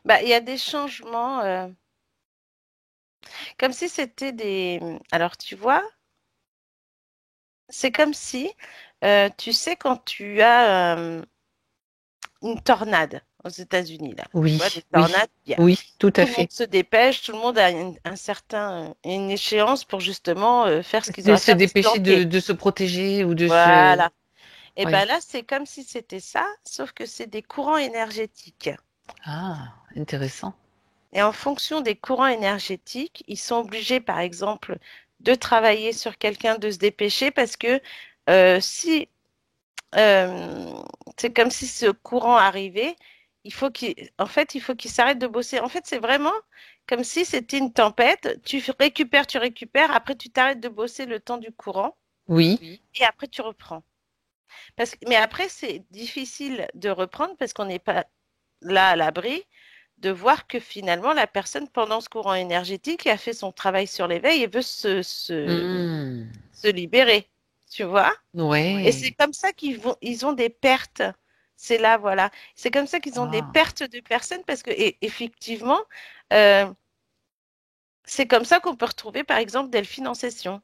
Bah, il y a des changements, comme si c'était des. Alors, tu vois, c'est comme si, tu sais, quand tu as une tornade aux États-Unis, là. Tu vois, des Oui, oui, tornades, oui, tout à tout le monde fait. se dépêche, tout le monde a un certain, une échéance pour justement faire ce qu'ils ont De à se faire, de se dépêcher planquer. de se protéger ou de se. Voilà. Et ben Oui. là, c'est comme si c'était ça, sauf que c'est des courants énergétiques. Ah, intéressant. Et en fonction des courants énergétiques, ils sont obligés, par exemple, de travailler sur quelqu'un, de se dépêcher, parce que si euh, c'est comme si ce courant arrivait, en fait, il faut qu'il s'arrête de bosser. En fait, c'est vraiment comme si c'était une tempête. Tu récupères, après tu t'arrêtes de bosser le temps du courant, Oui, et après tu reprends. Mais après, c'est difficile de reprendre parce qu'on n'est pas là à l'abri de voir que finalement, la personne, pendant ce courant énergétique, a fait son travail sur l'éveil et veut hmm. se libérer. Tu vois? Et c'est Ouais. comme ça ils ont des pertes. C'est là, voilà. C'est comme ça qu'ils ont des Ah. pertes de personnes parce que, et, effectivement, euh, c'est comme ça qu'on peut retrouver, par exemple, Delphine en session.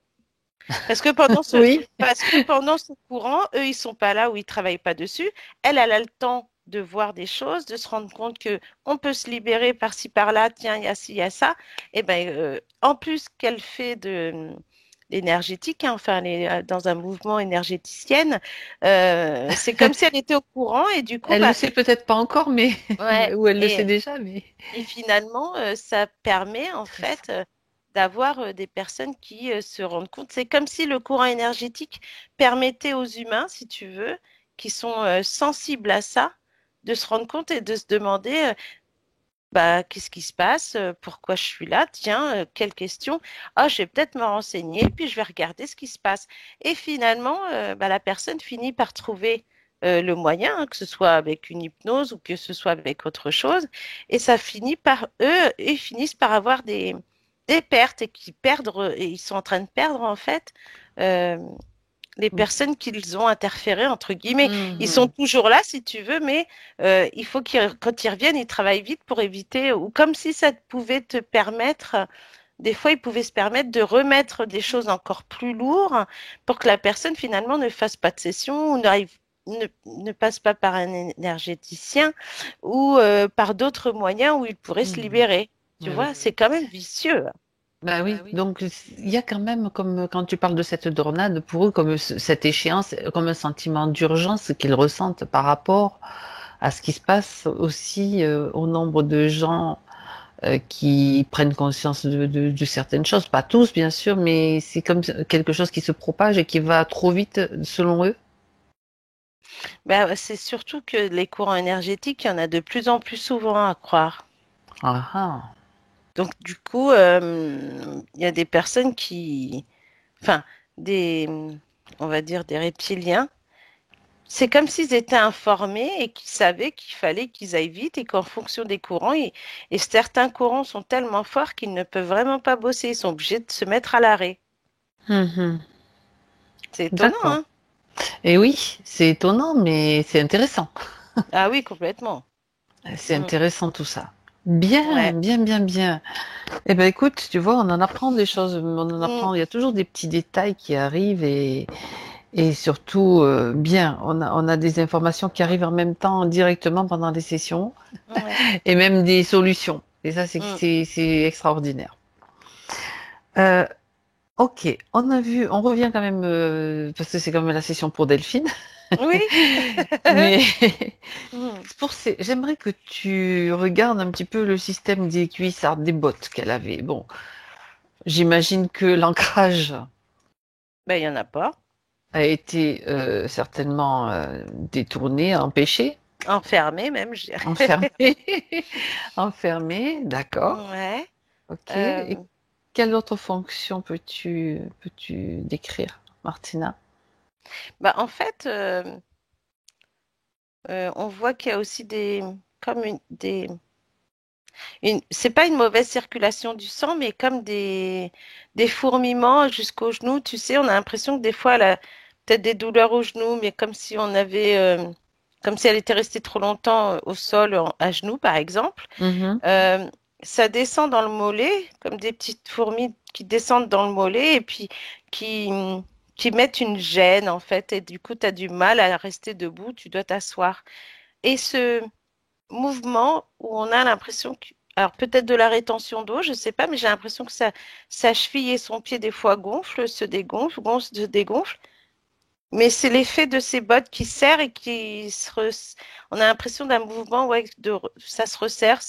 Parce que Oui. parce que pendant ce courant, eux, ils sont pas là ou ils travaillent pas dessus. Elle a le temps de voir des choses, de se rendre compte que on peut se libérer par-ci par-là. Tiens, il y a ci, il y a ça. Et ben, en plus qu'elle fait de l'énergétique, hein, enfin, elle est dans un mouvement énergéticienne. C'est comme si elle était au courant et du coup, Elle le bah, sait peut-être pas encore, mais ouais. ou elle le sait déjà, mais Et finalement, ça permet en intéressant. fait d'avoir des personnes qui se rendent compte. C'est comme si le courant énergétique permettait aux humains, si tu veux, qui sont sensibles à ça, de se rendre compte et de se demander bah, qu'est-ce qui se passe, pourquoi je suis là, tiens, quelle question. Ah, je vais peut-être me renseigner, puis je vais regarder ce qui se passe. Et finalement, bah, la personne finit par trouver le moyen, hein, que ce soit avec une hypnose ou que ce soit avec autre chose. Et ça finit par, eux, ils finissent par avoir des pertes et qui perdent, et ils sont en train de perdre en fait. euh, les personnes qu'ils ont interféré, entre guillemets. Ils sont Mhm. toujours là, si tu veux, mais il faut quand ils reviennent, ils travaillent vite pour éviter, ou comme si ça pouvait te permettre, des fois, ils pouvaient se permettre de remettre des choses encore plus lourdes pour que la personne, finalement, ne fasse pas de session ou ne passe pas par un énergéticien ou par d'autres moyens où il pourrait se Mhm. libérer. Tu Oui, oui. vois, c'est quand même vicieux. Bah oui, donc il y a quand même, comme quand tu parles de cette tornade, pour eux, comme cette échéance, comme un sentiment d'urgence qu'ils ressentent par rapport à ce qui se passe aussi au nombre de gens qui prennent conscience de certaines choses. Pas tous, bien sûr, mais c'est comme quelque chose qui se propage et qui va trop vite, selon eux. Ben, c'est surtout que les courants énergétiques, il y en a de plus en plus souvent à croire. Ah, ah. Donc, du coup, il y a des personnes qui, enfin, des, on va dire des reptiliens. C'est comme s'ils étaient informés et qu'ils savaient qu'il fallait qu'ils aillent vite et qu'en fonction des courants, et certains courants sont tellement forts qu'ils ne peuvent vraiment pas bosser. Ils sont obligés de se mettre à l'arrêt. Mhm. C'est étonnant, D'accord. hein? Et oui, c'est étonnant, mais c'est intéressant. Ah oui, complètement. C'est Mm. intéressant tout ça. Bien, Ouais. bien, bien, bien. Eh ben écoute, tu vois, on en apprend des choses, on en Mm. apprend, il y a toujours des petits détails qui arrivent et surtout, bien, on a des informations qui arrivent en même temps directement pendant les sessions Ouais. et même des solutions. Et ça, Mm. c'est extraordinaire. Euh, ok, on a vu, on revient quand même, parce que c'est quand même la session pour Delphine, Oui. mais Mm. j'aimerais que tu regardes un petit peu le système des cuissardes, des bottes qu'elle avait. Bon, j'imagine que l'ancrage Ben, il n'y en a pas. a été certainement détourné, empêché, Enfermé même, je dirais. enfermé, enfermé, d'accord. Ouais. Ok. Et Euh, quelle autre fonction peux-tu décrire, Martina? Bah, en fait, on voit qu'il y a aussi comme c'est pas une mauvaise circulation du sang, mais comme des fourmillements jusqu'aux genoux. Tu sais, on a l'impression que des fois, elle a peut-être des douleurs aux genoux, mais comme si elle était restée trop longtemps au sol, à genoux, par exemple. Mhm. Euh, Ça descend dans le mollet, comme des petites fourmis qui descendent dans le mollet et puis qui, qui mettent une gêne, en fait. Et du coup, tu as du mal à rester debout, tu dois t'asseoir. Et ce mouvement où on a l'impression que, alors peut-être de la rétention d'eau, je sais pas, mais j'ai l'impression que sa cheville et son pied des fois gonflent, se dégonflent, gonflent, se dégonflent. Mais c'est l'effet de ces bottes qui serrent et on a l'impression d'un mouvement, ouais, ça se resserre,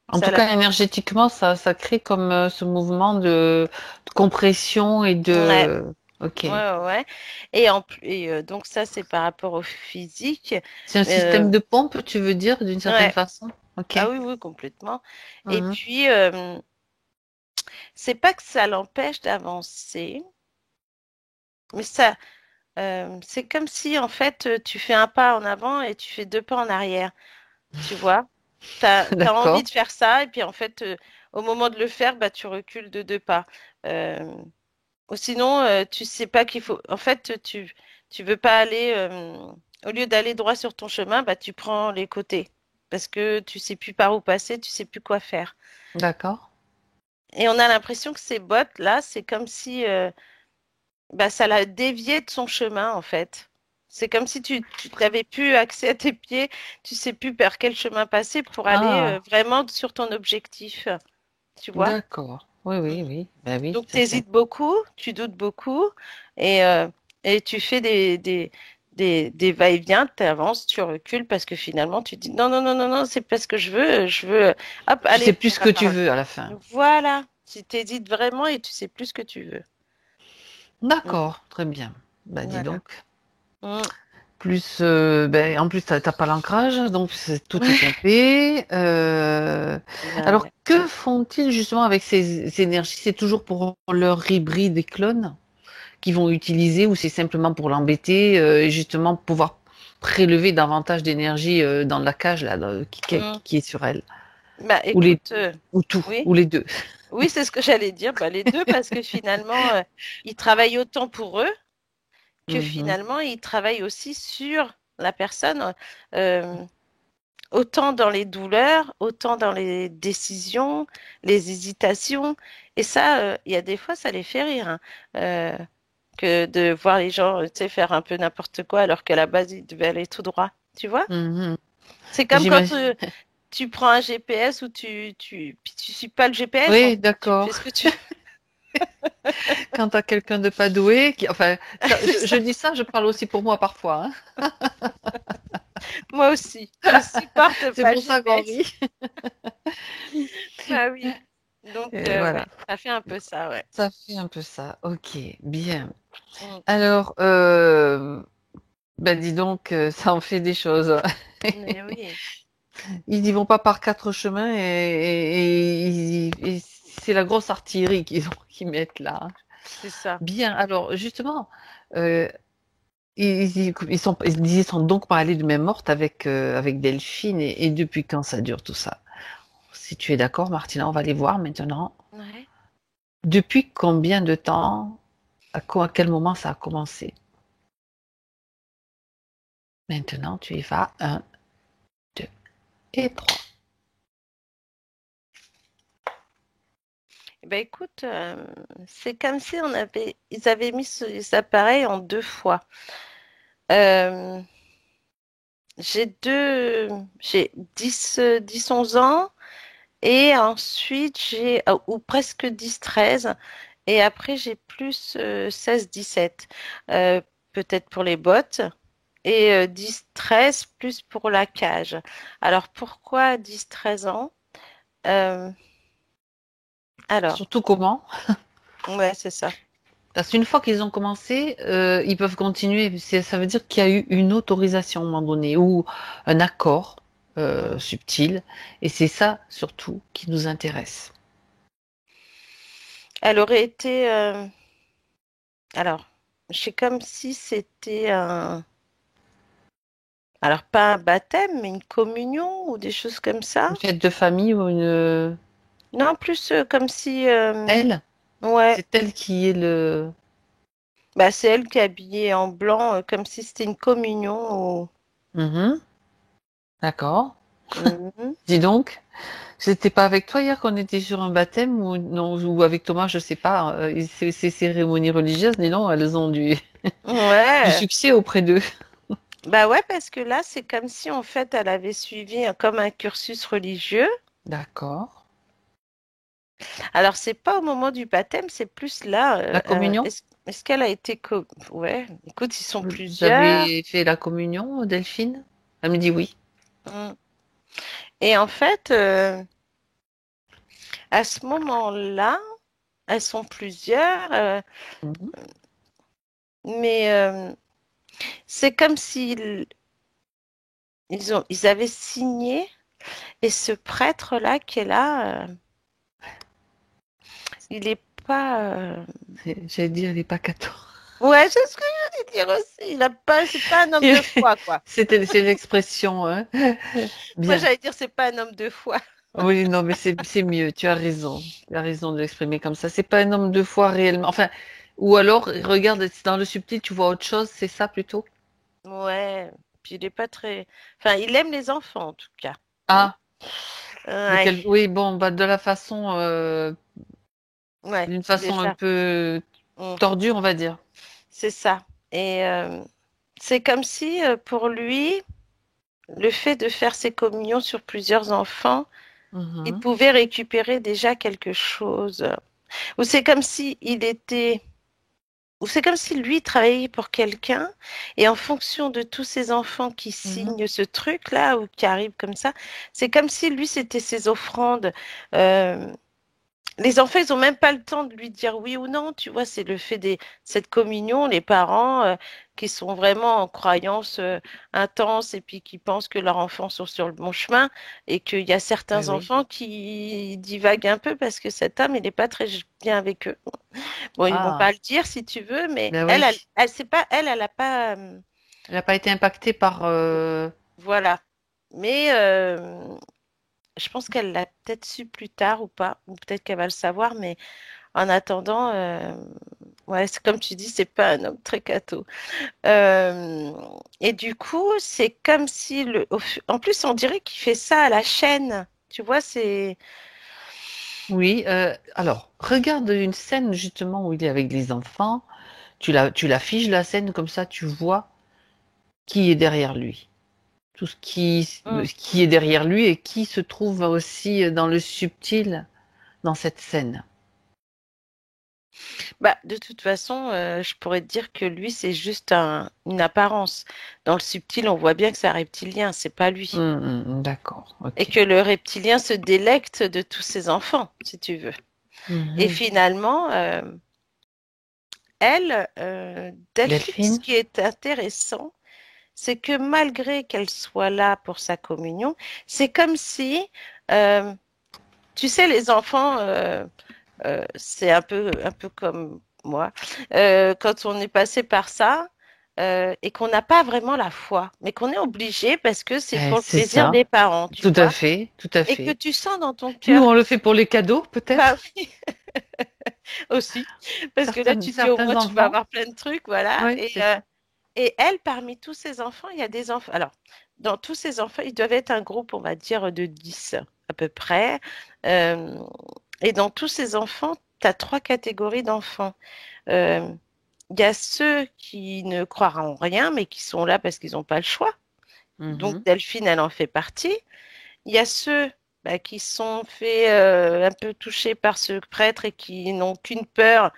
En tout ça, cas, énergétiquement, ça crée comme ce mouvement de compression et ouais, de... Ok. ouais, ouais, ouais. Donc ça, c'est par rapport au physique. C'est un Euh, système de pompe, tu veux dire, d'une certaine ouais. façon? Ok. Ah oui, oui, complètement. Et Mhm. puis, c'est pas que ça l'empêche d'avancer, mais c'est comme si, en fait, tu fais un pas en avant et tu fais deux pas en arrière. Tu vois? T'as envie D'accord. de faire ça, et puis en fait, au moment de le faire, bah, tu recules de deux pas. Euh, Ou sinon, tu sais pas qu'il faut. En fait, tu veux pas aller. Au lieu d'aller droit sur ton chemin, bah, tu prends les côtés. Parce que tu sais plus par où passer, tu sais plus quoi faire. D'accord. Et on a l'impression que ces bottes-là, c'est comme si bah, ça l'a dévié de son chemin, en fait. C'est comme si tu n'avais plus accès à tes pieds, tu sais plus par quel chemin passer pour aller Ah, vraiment sur ton objectif. Tu vois? d'accord. Oui, oui, oui. Ben oui, Donc, tu ça c'est... hésites beaucoup, tu doutes beaucoup et, euh, et tu fais des va-et-vient, tu avances, tu recules parce que finalement, tu dis non, non, non, non, non, c'est pas ce que je veux, hop, Tu sais allez, plus on ce va que tu par là. veux à la fin. Voilà, tu hésites vraiment et tu sais plus ce que tu veux. Mm. D'accord, très bien. Ben dis Voilà. donc. Mm. Plus, ben, en plus, t'as pas l'ancrage, donc tout est pompé. Ben Alors, ouais. que font-ils justement avec ces énergies? C'est toujours pour leur hybride et clone qu'ils vont utiliser ou c'est simplement pour l'embêter et justement pouvoir prélever davantage d'énergie dans la cage là, Mm. qui est sur elle? Bah Ou les, écoute, ou tout, oui, ou les deux. oui, c'est ce que j'allais dire. Bah, les deux, parce que finalement, ils travaillent autant pour eux que Mhm. finalement, ils travaillent aussi sur la personne, euh, autant dans les douleurs, autant dans les décisions, les hésitations. Et ça, il y a des fois, ça les fait rire, hein, euh, que de voir les gens, tu sais, faire un peu n'importe quoi alors qu'à la base, ils devaient aller tout droit. Tu vois? Mhm. C'est comme quand J'imagine. tu prends un GPS ou puis tu suis pas le GPS, en Oui, fait. Tu fais d'accord. ce que tu Quand tu as quelqu'un de pas doué, enfin, c'est je ça. dis ça, je parle aussi pour moi parfois, hein. Moi aussi, je supporte C'est pas, pour je ça qu'on baisse. rit. Bah oui. Donc, Voilà, ouais, ça fait un peu ça, ouais. ça fait un peu ça. Ok, bien. Mm. Alors, ben dis donc, ça en fait des choses. Mais oui, Ils n'y vont pas par quatre chemins et c'est la grosse artillerie qu'ils mettent là. c'est ça. Bien, alors justement, euh, ils sont donc pas allés de main morte avec Delphine et depuis quand ça dure tout ça? Si tu es d'accord, Martina, on va aller voir maintenant. Ouais. Depuis combien de temps, à quel moment ça a commencé? Maintenant, tu y vas. Un, 2 et 3. Eh ben écoute, c'est comme si ils avaient mis ces appareils en deux fois. Euh, j'ai 11 ans et ensuite ou presque 10, 13. Et après, j'ai plus 16, 17. Euh, Peut-être pour les bottes. Et 10, 13 plus pour la cage. Alors pourquoi 10, 13 ans? Euh, alors, Surtout comment? ouais, c'est ça. Parce qu'une fois qu'ils ont commencé, ils peuvent continuer. Ça veut dire qu'il y a eu une autorisation à un moment donné ou un accord Mm. subtil. Et c'est ça surtout qui nous intéresse. Elle aurait été... alors, c'est comme si c'était un... Alors, pas un baptême, mais une communion ou des choses comme Une ça. fête de famille ou une... Non, plus comme si... Elle, ouais, c'est elle qui est le... bah, c'est elle qui est habillée en blanc, comme si c'était une communion. Mhm, d'accord. Mhm. Dis donc, j'étais pas avec toi hier qu'on était sur un baptême ou non ou avec Thomas, je sais pas. Ces cérémonies religieuses, dis donc, elles ont du Ouais, succès auprès d'eux. bah ouais, parce que là, c'est comme si en fait, elle avait suivi comme un cursus religieux. D'accord. Alors, c'est pas au moment du baptême, c'est plus là. La communion? Est-ce qu'elle a été... Ouais, écoute, ils sont Vous plusieurs. avez fait la communion, Delphine? Elle me dit oui. Mm. Et en fait, à ce moment-là, elles sont plusieurs, Mhm. mais c'est comme s'ils ils avaient signé et ce prêtre-là qui est là, il est pas. J'allais dire, elle n'est pas catho. Ouais, c'est ce que je voulais dire aussi. Il a pas, c'est pas un homme de foi, quoi. C'est l'expression, hein. Moi, Bien. j'allais dire c'est pas un homme de foi. Oui, non, mais c'est mieux. Tu as raison. Tu as raison de l'exprimer comme ça. C'est pas un homme de foi réellement. Enfin, ou alors, regarde, dans le subtil, tu vois autre chose. C'est ça plutôt? Ouais. Puis il est pas très. Enfin, il aime les enfants en tout cas. Mm. Ah, Ouais. oui, bon, bah, de la façon, Ouais. d'une façon un Déjà. peu Mm. tordue, on va dire. C'est ça. Et c'est comme si pour lui, le fait de faire ses communions sur plusieurs enfants, il Mhm. pouvait récupérer déjà quelque chose. Ou c'est comme si il était, ou c'est comme si lui travaillait pour quelqu'un et en fonction de tous ces enfants qui Mhm. signent ce truc-là ou qui arrivent comme ça, c'est comme si lui c'était ses offrandes. Euh, Les enfants, ils ont même pas le temps de lui dire oui ou non, tu vois, c'est le fait cette communion, les parents qui sont vraiment en croyance intense et puis qui pensent que leurs enfants sont sur le bon chemin et qu'il y a Oui, certains oui. enfants qui divaguent un peu parce que cet homme, il n'est pas très bien avec eux. Bon, ils vont Ah, pas le dire si tu veux, mais ben elle, oui. c'est pas, elle a pas, Elle n'a pas été impactée par... voilà. Mais je pense qu'elle l'a peut-être su plus tard ou pas, ou peut-être qu'elle va le savoir, mais en attendant, ouais, c'est comme tu dis, c'est pas un homme très catho. Euh, et du coup, c'est comme si en plus, on dirait qu'il fait ça à la chaîne. Tu vois, c'est Oui, alors, regarde une scène justement où il est avec les enfants. Tu l'affiches la scène comme ça, tu vois qui est derrière lui. Tout Hmm. ce qui est derrière lui et qui se trouve aussi dans le subtil dans cette scène. Bah, de toute façon, je pourrais te dire que lui, c'est juste une apparence. Dans le subtil, on voit bien que c'est un reptilien, c'est pas lui. D'accord, Et ok. que le reptilien se délecte de tous ses enfants, si tu veux. Et Mhm. finalement, elle, Delphine, ce Delphine? qui est intéressant, c'est que malgré qu'elle soit là pour sa communion, c'est comme si, euh, tu sais, les enfants, c'est un peu comme moi, quand on est passé par ça et qu'on n'a pas vraiment la foi, mais qu'on est obligé parce que c'est pour le C'est plaisir ça, des parents, tu tout à vois, fait, tout à et que fait. tu sens dans ton Nous, cœur on que le fait pour les cadeaux, bah peut-être. oui, aussi, parce que là, tu te dis au Certains moins tu vas enfants. avoir plein de trucs, voilà, Oui, c'est ça. et elle, parmi tous ces enfants, il y a des enfants. Alors, dans tous ces enfants, ils doivent être un groupe, on va dire, de 10 à peu près. Euh, et dans tous ces enfants, tu as trois catégories d'enfants. Euh, Il y a ceux qui ne croient en rien, mais qui sont là parce qu'ils n'ont pas le choix. Donc, Mhm. Delphine, elle en fait partie. Il y a ceux bah, qui sont fait un peu touchés par ce prêtre et qui n'ont qu'une peur,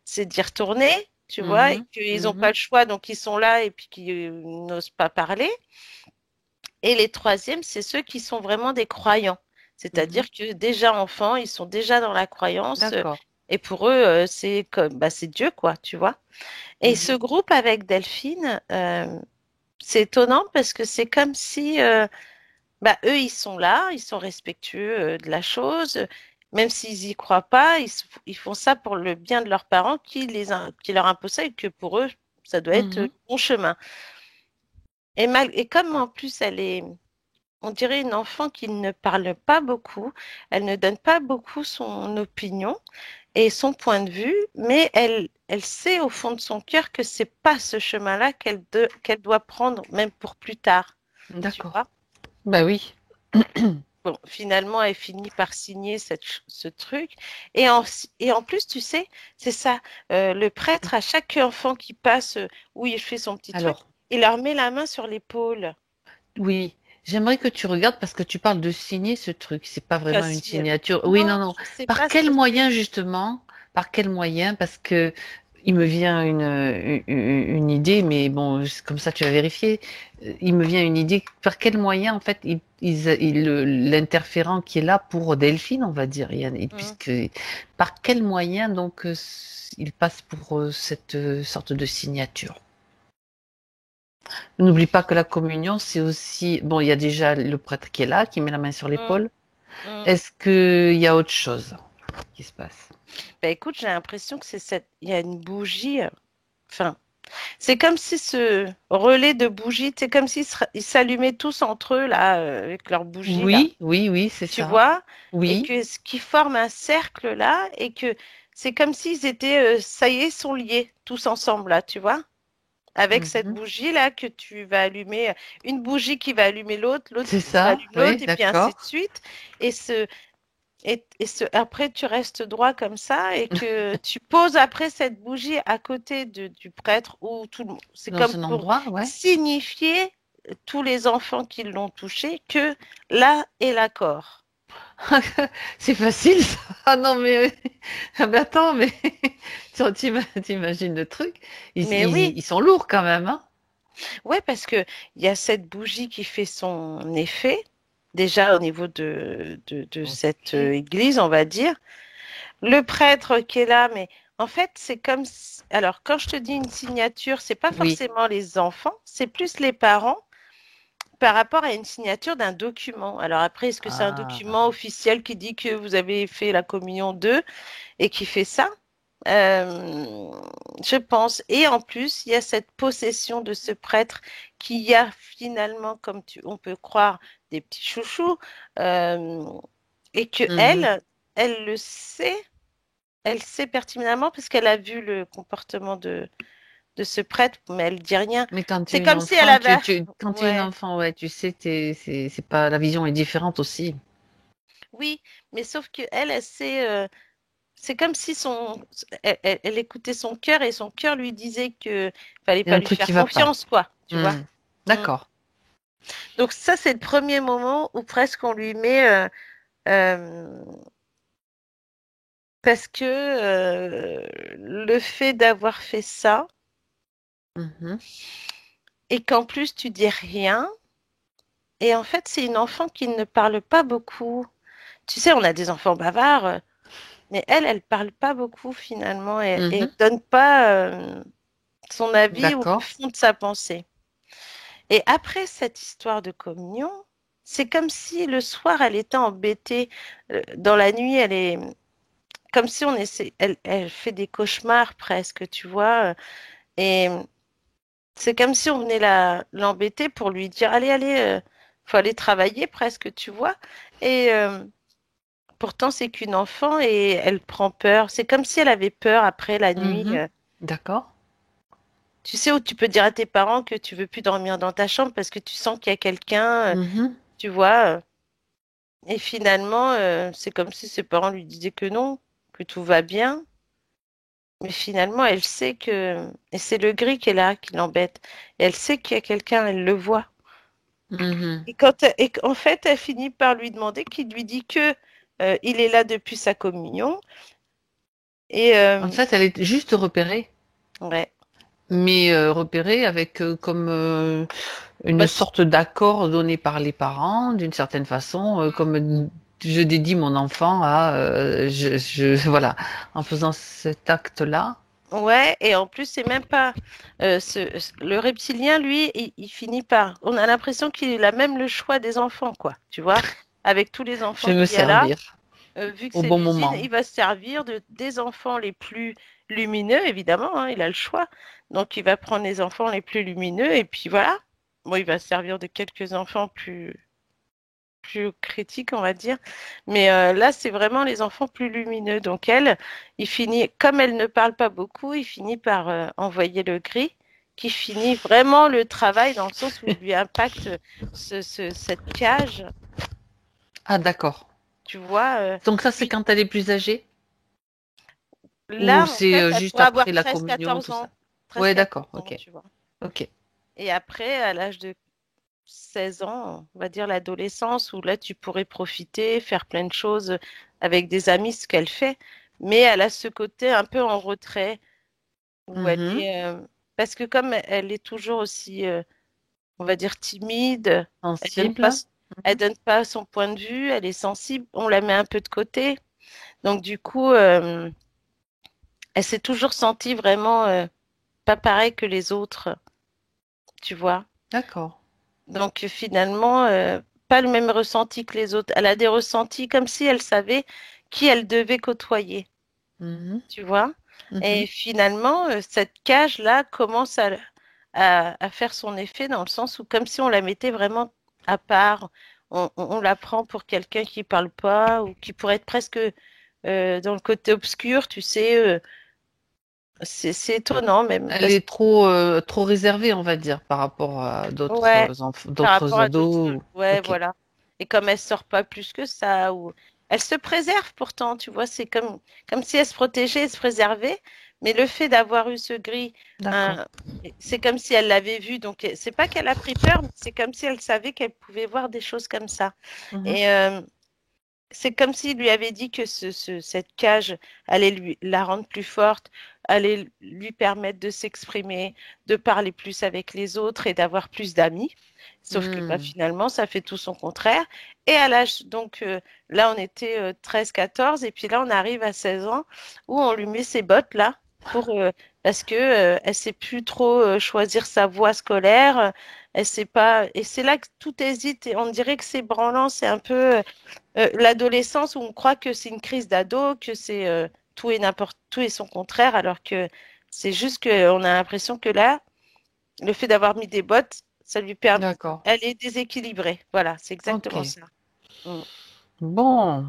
c'est d'y retourner, tu vois, et Mhm. qu'ils n'ont pas Mhm. le choix, donc ils sont là et puis qui n'osent pas parler. Et les troisièmes, c'est ceux qui sont vraiment des croyants. Mhm. C'est-à-dire que déjà enfants, ils sont déjà dans la croyance D'accord. et pour eux, c'est comme, bah, c'est Dieu, quoi, tu vois. Et ce Mhm. groupe avec Delphine, c'est étonnant parce que c'est comme si, bah, eux, ils sont là, ils sont respectueux de la chose, même s'ils y croient pas, ils font ça pour le bien de leurs parents qui leur imposent ça et que pour eux, ça doit être le Mhm. bon chemin. Et comme en plus on dirait une enfant qui ne parle pas beaucoup, elle ne donne pas beaucoup son opinion et son point de vue, mais elle sait au fond de son cœur que c'est pas ce chemin-là qu'elle doit prendre, même pour plus tard, tu D'accord. vois. Bah oui. Bon, finalement, elle finit par signer ce truc. Et en plus, tu sais, c'est ça, le prêtre, à chaque enfant qui passe, où il fait son petit truc, Alors, il leur met la main sur l'épaule. oui, j'aimerais que tu regardes parce que tu parles de signer ce truc. C'est pas Enfin, vraiment une si, signature. Oui, non, non, non. je sais Par pas ce quel que moyen, c'est. justement? Par quel moyen? Parce que il me vient une idée, mais bon, comme ça, tu vas vérifier. Il me vient une idée. Par quel moyen, en fait, l'interférent qui est là pour Delphine, on va dire, Hmm. puisque par quel moyen, donc, il passe pour cette sorte de signature? N'oublie pas que la communion, c'est aussi, bon, il y a déjà le prêtre qui est là, qui met la main sur Hmm. l'épaule. Hmm. Est-ce qu'il y a autre chose qui se passe? Bah, écoute, j'ai l'impression que il y a une bougie. Enfin, c'est comme si ce relais de bougies, c'est comme ils s'allumaient tous entre eux là, avec leurs bougies là. Oui, oui, oui, c'est Tu ça. vois, et Oui. que ce qui forme un cercle là, et que c'est comme s'ils étaient, ça y est, sont liés tous ensemble là, tu vois, avec cette Mhm. bougie là que tu vas allumer, une bougie qui va allumer l'autre, l'autre C'est qui ça, allume oui, l'autre, et puis ainsi de d'accord. suite. Et après tu restes droit comme ça, et que tu poses après cette bougie à côté du prêtre, ou c'est Dans comme un pour endroit, ouais. signifier tous les enfants qui l'ont touché que là est l'accord. C'est facile, ça. Ah non, mais, ah, mais attends, mais t'imagines le truc? Mais oui, Ils sont lourds quand même, hein? ouais, parce que il y a cette bougie qui fait son effet, déjà au niveau de cette Ok. église, on va dire. Le prêtre qui est là, mais en fait, c'est comme alors, quand je te dis une signature, c'est pas Oui. forcément les enfants, c'est plus les parents par rapport à une signature d'un document. Alors après, est-ce que c'est un Ah. document officiel qui dit que vous avez fait la communion d'eux et qui fait ça? Euh, je pense. Et en plus, il y a cette possession de ce prêtre qui a finalement, on peut croire, des petits chouchous, euh, et que Mhm. elle le sait, elle sait pertinemment parce qu'elle a vu le comportement de ce prêtre, mais elle dit rien. Mais quand tu C'est es une comme si elle enfant, avait, quand tu es une ouais, enfant, ouais, tu sais, c'est pas, la vision est différente aussi. oui, mais sauf que elle sait. C'est comme si elle écoutait son cœur et son cœur lui disait que fallait Il y a pas un lui truc qui faire va pas. confiance, quoi, tu vois. Hmm. Mm. D'accord. Donc ça, c'est le premier moment où presque on lui met, euh, Parce que le fait d'avoir fait ça, Mhm. et qu'en plus tu dis rien, et en fait c'est une enfant qui ne parle pas beaucoup. Tu sais, on a des enfants bavards, mais elle parle pas beaucoup finalement, et Mhm. donne pas son avis ou le D'accord. fond de sa pensée. Et après cette histoire de communion, c'est comme si le soir elle était embêtée, dans la nuit elle est comme si on essaie, elle fait des cauchemars presque, tu vois, et c'est comme si on venait l'embêter pour lui dire, allez, allez, faut aller travailler presque, tu vois. Et pourtant, c'est qu'une enfant et elle prend peur. C'est comme si elle avait peur après la nuit. Mhm. D'accord. Tu sais, où tu peux dire à tes parents que tu veux plus dormir dans ta chambre parce que tu sens qu'il y a quelqu'un, Mhm. tu vois. Et finalement, c'est comme si ses parents lui disaient que non, que tout va bien. Mais finalement, elle sait que... Et c'est le gris qui est là, qui l'embête. Et elle sait qu'il y a quelqu'un, elle le voit. Mhm. Et en fait, elle finit par lui demander, qu'il lui dit que il est là depuis sa communion. Et En fait, elle est juste repérée, ouais. mais repérée avec comme une Bah, sorte d'accord donné par les parents, d'une certaine façon, comme je dédie mon enfant à, voilà, en faisant cet acte-là. ouais, et en plus, c'est même pas le reptilien, lui, il finit par. On a l'impression qu'il a même le choix des enfants, quoi. Tu vois, avec tous les Je enfants vais me qu'il y a là, servir vu que au c'est bon l'usine, moment. il va se servir des enfants les plus lumineux, évidemment, hein, il a le choix. Donc, il va prendre les enfants les plus lumineux, et puis voilà. Bon, il va se servir de quelques enfants plus critique, on va dire. Mais là, c'est vraiment les enfants plus lumineux. Donc elle, il finit, comme elle ne parle pas beaucoup, il finit par envoyer le gris, qui finit vraiment le travail dans le sens où il lui impacte cette cage. Ah, d'accord. Tu vois, Donc ça, c'est lui, quand elle est plus âgée ou là, en c'est fait, elle juste pourrait après avoir la treize communion, quatorze tout ça? ans. treize Ouais, quatorze d'accord. ans, Ok. tu vois. Ok. Et après, à l'âge de 16 ans, on va dire l'adolescence, où là, tu pourrais profiter, faire plein de choses avec des amis, ce qu'elle fait. Mais elle a ce côté un peu en retrait, où elle Mhm. est... parce que comme elle est toujours aussi, on va dire, timide, elle donne pas, Sensible. elle donne pas son point de vue, elle est sensible, on la met un peu de côté. Donc, du coup, elle s'est toujours sentie vraiment pas pareille que les autres, tu vois. D'accord. Donc finalement, pas le même ressenti que les autres. Elle a des ressentis comme si elle savait qui elle devait côtoyer, Mhm. tu vois. Et Mhm. finalement, cette cage-là commence à faire son effet dans le sens où comme si on la mettait vraiment à part, on la prend pour quelqu'un qui parle pas ou qui pourrait être presque dans le côté obscur, tu sais. C'est étonnant même Elle parce que est trop réservée, on va dire, par rapport à ouais, d'autres par rapport d'autres à d'autres. ados. Ouais, Ok. voilà. Et comme elle sort pas plus que ça, ou elle se préserve pourtant, tu vois, c'est comme si elle se protégeait, elle se préservait. Mais le fait d'avoir eu ce gris, D'accord. hein, c'est comme si elle l'avait vu. Donc c'est pas qu'elle a pris peur, mais c'est comme si elle savait qu'elle pouvait voir des choses comme ça. Mhm. Et c'est comme s'il lui avait dit que cette cage allait la rendre plus forte, allait lui permettre de s'exprimer, de parler plus avec les autres et d'avoir plus d'amis. Sauf que bah, Hmm. finalement, ça fait tout son contraire. Et à l'âge, donc là, on était 13-14, et puis là, on arrive à 16 ans, où on lui met ses bottes là, pour, parce que elle sait plus trop choisir sa voie scolaire. Elle sait pas, et c'est là que tout hésite, et on dirait que c'est branlant, c'est un peu l'adolescence où on croit que c'est une crise d'ado, que c'est tout est son contraire, alors que c'est juste qu'on a l'impression que là, le fait d'avoir mis des bottes, ça lui permet, D'accord. elle est déséquilibrée. Voilà, c'est exactement Ok. ça. Mm. Bon.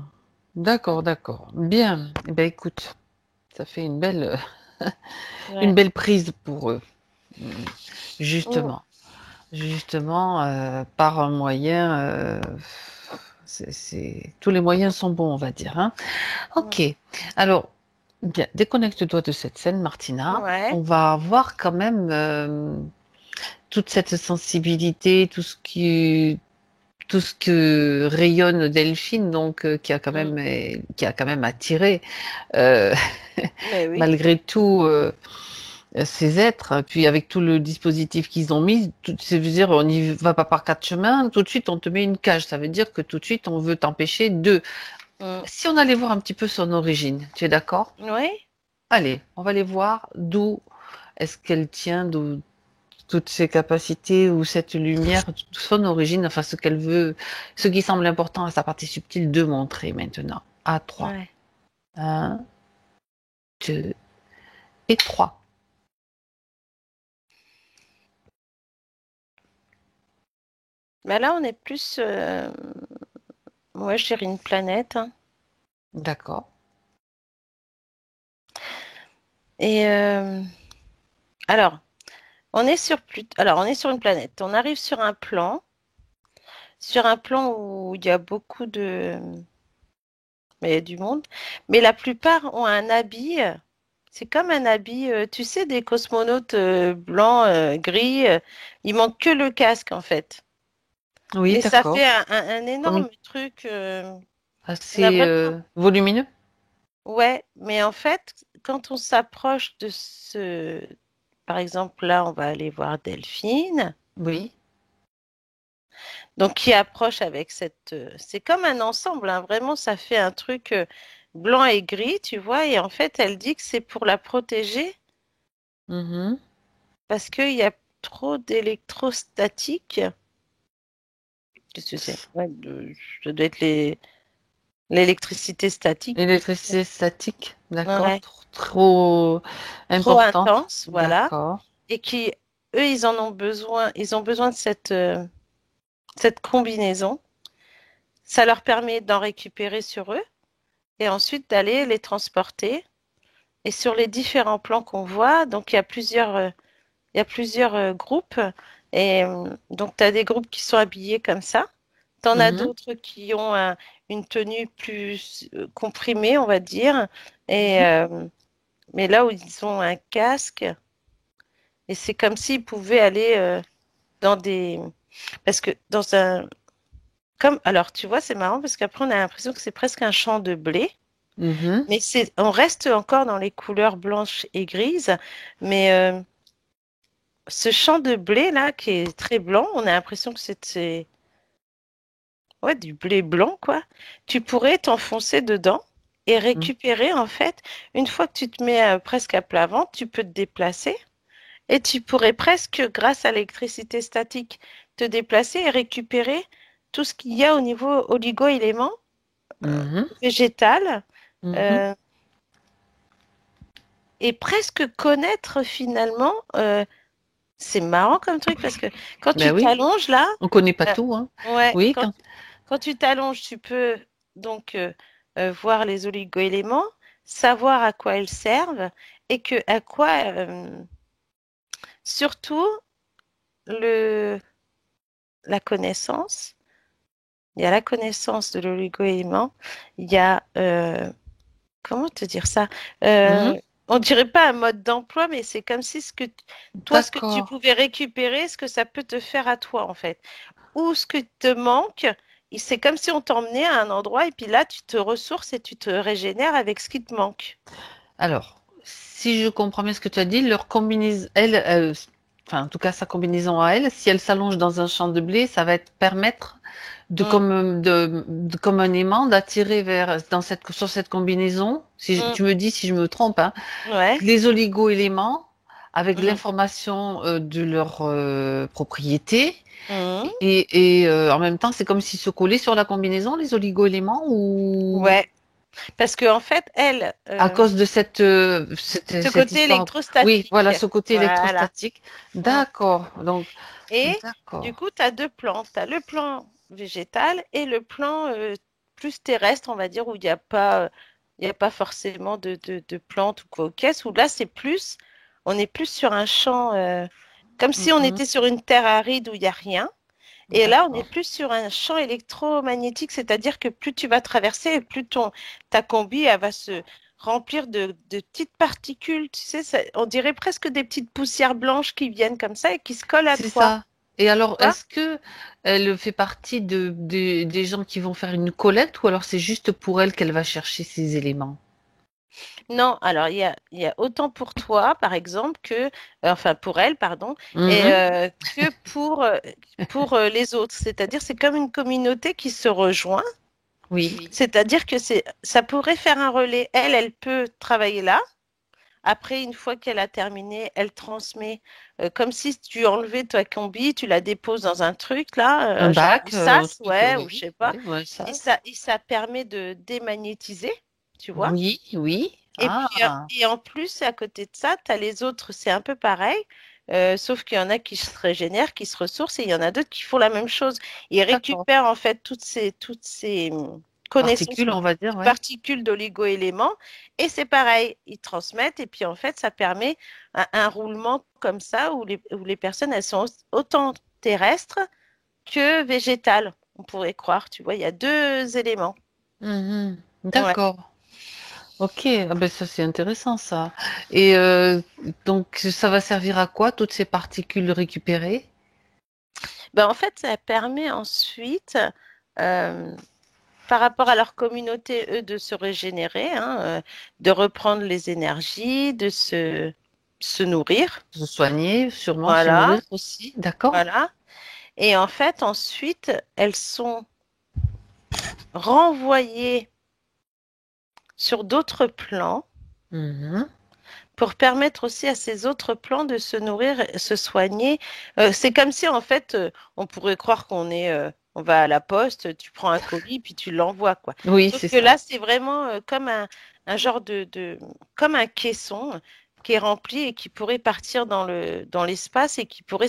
D'accord, d'accord. Bien. Eh ben, écoute, ça fait une Ouais. belle prise pour eux. Hmm. Mm. Justement. Justement, par un moyen, tous les moyens sont bons, on va dire, hein. Mm. Ok. Alors, bien, déconnecte-toi de cette scène, Martina. Ouais. On va voir quand même toute cette sensibilité, tout ce qui, tout ce que rayonne Delphine, donc Mm. qui a quand même attiré euh, Mais oui. malgré tout ces êtres. Puis avec tout le dispositif qu'ils ont mis, ça veut dire on n'y va pas par quatre chemins. Tout de suite on te met une cage. Ça veut dire que tout de suite on veut t'empêcher de. Mm. Si on allait voir un petit peu son origine, tu es d'accord? Oui. Allez, on va aller voir d'où est-ce qu'elle tient, d'où toutes ses capacités ou cette lumière, son origine, enfin ce qu'elle veut, ce qui semble important à sa partie subtile de montrer maintenant. À 3. Ouais. 1, 2 et 3. Bah là, on est plus. Moi, je dirais une planète, hein. D'accord. Et alors, alors, on est sur une planète. On arrive sur un plan où il y a beaucoup de, mais il y a du monde. Mais la plupart ont un habit. C'est comme un habit, tu sais, des cosmonautes blancs, gris. Il manque que le casque en fait. Oui, Mais ça fait d'accord. un Comme énorme truc. On a assez vraiment. volumineux. Ouais, mais en fait, quand on s'approche de ce, par exemple, là, on va aller voir Delphine. Oui. Donc, qui approche avec cette. C'est comme un ensemble, hein. Vraiment, ça fait un truc blanc et gris, tu vois. Et en fait, elle dit que c'est pour la protéger Mhm. parce qu'il y a trop d'électrostatique. Qu'est-ce que c'est? Ouais, ça doit être l'électricité statique. L'électricité statique, d'accord. Ouais, Trop trop important. intense, voilà. D'accord. Et qui, eux, ils en ont besoin. Ils ont besoin de cette combinaison. Ça leur permet d'en récupérer sur eux et ensuite d'aller les transporter. Et sur les différents plans qu'on voit, donc il y a plusieurs groupes. Et donc, tu as des groupes qui sont habillés comme ça. Tu en as Mhm. d'autres qui ont une tenue plus comprimée, on va dire. Et, Mhm. mais là où ils ont un casque, et c'est comme s'ils pouvaient aller dans des... Parce que dans un... Comme... Alors, tu vois, c'est marrant parce qu'après, on a l'impression que c'est presque un champ de blé. Mhm. Mais on reste encore dans les couleurs blanches et grises. Mais ce champ de blé là, qui est très blanc, on a l'impression que c'est ouais, du blé blanc, quoi. Tu pourrais t'enfoncer dedans et Mhm. récupérer, en fait, une fois que tu te mets presque à plat ventre, tu peux te déplacer et tu pourrais presque, grâce à l'électricité statique, te déplacer et récupérer tout ce qu'il y a au niveau oligo-éléments, Mhm. végétal, Mhm. euh, et presque connaître finalement. C'est marrant comme truc parce que quand Ben tu oui, t'allonges là, on connaît pas euh, tout, hein. ouais, Oui, quand. quand tu t'allonges, tu peux donc voir les oligoéléments, savoir à quoi ils servent et que à quoi surtout le la connaissance. Il y a la connaissance de l'oligoélément. Il y a comment te dire ça? Mhm. On dirait pas un mode d'emploi, mais c'est comme si toi, ce que tu D'accord. pouvais récupérer, ce que ça peut te faire à toi en fait. Ou ce que te manque, c'est comme si on t'emmenait à un endroit et puis là, tu te ressources et tu te régénères avec ce qui te manque. Alors, si je comprends bien ce que tu as dit, leur combinaison, enfin, en tout cas, sa combinaison à elle, si elle s'allonge dans un champ de blé, ça va permettre Mm, comme un aimant d'attirer sur cette combinaison, mm, tu me dis si je me trompe, hein, ouais. les oligo-éléments avec Mm, l'information de leur propriété mm, en même temps, c'est comme s'ils se collaient sur la combinaison, les oligo-éléments ou ouais. Parce que en fait, elle, à cause de ce cette côté histoire. Oui, électrostatique, voilà, ce côté voilà. électrostatique. Mm. D'accord. Donc, Et du d'accord. coup, tu as deux plans. Tu as le plan végétal et le plan plus terrestre, on va dire, où il y a pas forcément de plantes ou quoi, où là, on est plus sur un champ, comme si on Mhm. était sur une terre aride où il n'y a rien. Et là, on est D'accord. plus sur un champ électromagnétique, c'est-à-dire que plus tu vas traverser, plus ta combi, elle va se remplir de petites particules. Tu sais, on dirait presque des petites poussières blanches qui viennent comme ça et qui se collent à C'est toi. ça. Et alors, Tu vois. est-ce que elle fait partie des gens qui vont faire une collecte ou alors c'est juste pour elle qu'elle va chercher ces éléments? Non, alors il y a autant pour toi, par exemple, enfin pour elle, pardon, et Mhm. que pour les autres. C'est-à-dire, c'est comme une communauté qui se rejoint. Oui. C'est-à-dire que ça pourrait faire un relais. Elle peut travailler là. Après, une fois qu'elle a terminé, elle transmet comme si tu enlevais ta combi, tu la déposes dans un truc là, Un genre du bac, un sas, truc, ouais, ou je oui, sais pas. oui, ouais, ça. Et ça permet de démagnétiser, tu vois. Oui, oui. Et puis, Ah, et en plus, à côté de ça, tu as les autres, c'est un peu pareil, sauf qu'il y en a qui se régénèrent, qui se ressourcent, et il y en a d'autres qui font la même chose. Ils d'accord. récupèrent en fait toutes ces connaissances, Particules, on va dire, oui. particules d'oligo-éléments, et c'est pareil, ils transmettent, et puis en fait, ça permet un roulement comme ça, où les personnes, elles sont autant terrestres que végétales, on pourrait croire, tu vois, il y a deux éléments. Mhm. Ouais. D'accord. Ok, ah ben ça c'est intéressant ça. Et donc ça va servir à quoi toutes ces particules récupérées? Ben, en fait, ça permet ensuite, euh, par rapport à leur communauté, eux, de se régénérer, hein, de reprendre les énergies, de se nourrir. Se soigner, sûrement, se Voilà, nourrir aussi, d'accord? voilà. Et en fait, ensuite, elles sont renvoyées sur d'autres plans Mhm. pour permettre aussi à ces autres plans de se nourrir, se soigner. C'est comme si, en fait, on pourrait croire on va à la poste, tu prends un colis, puis tu l'envoies, quoi. Oui, Sauf c'est que ça. là, c'est vraiment comme un genre comme un caisson qui est rempli et qui pourrait partir dans l'espace et qui pourrait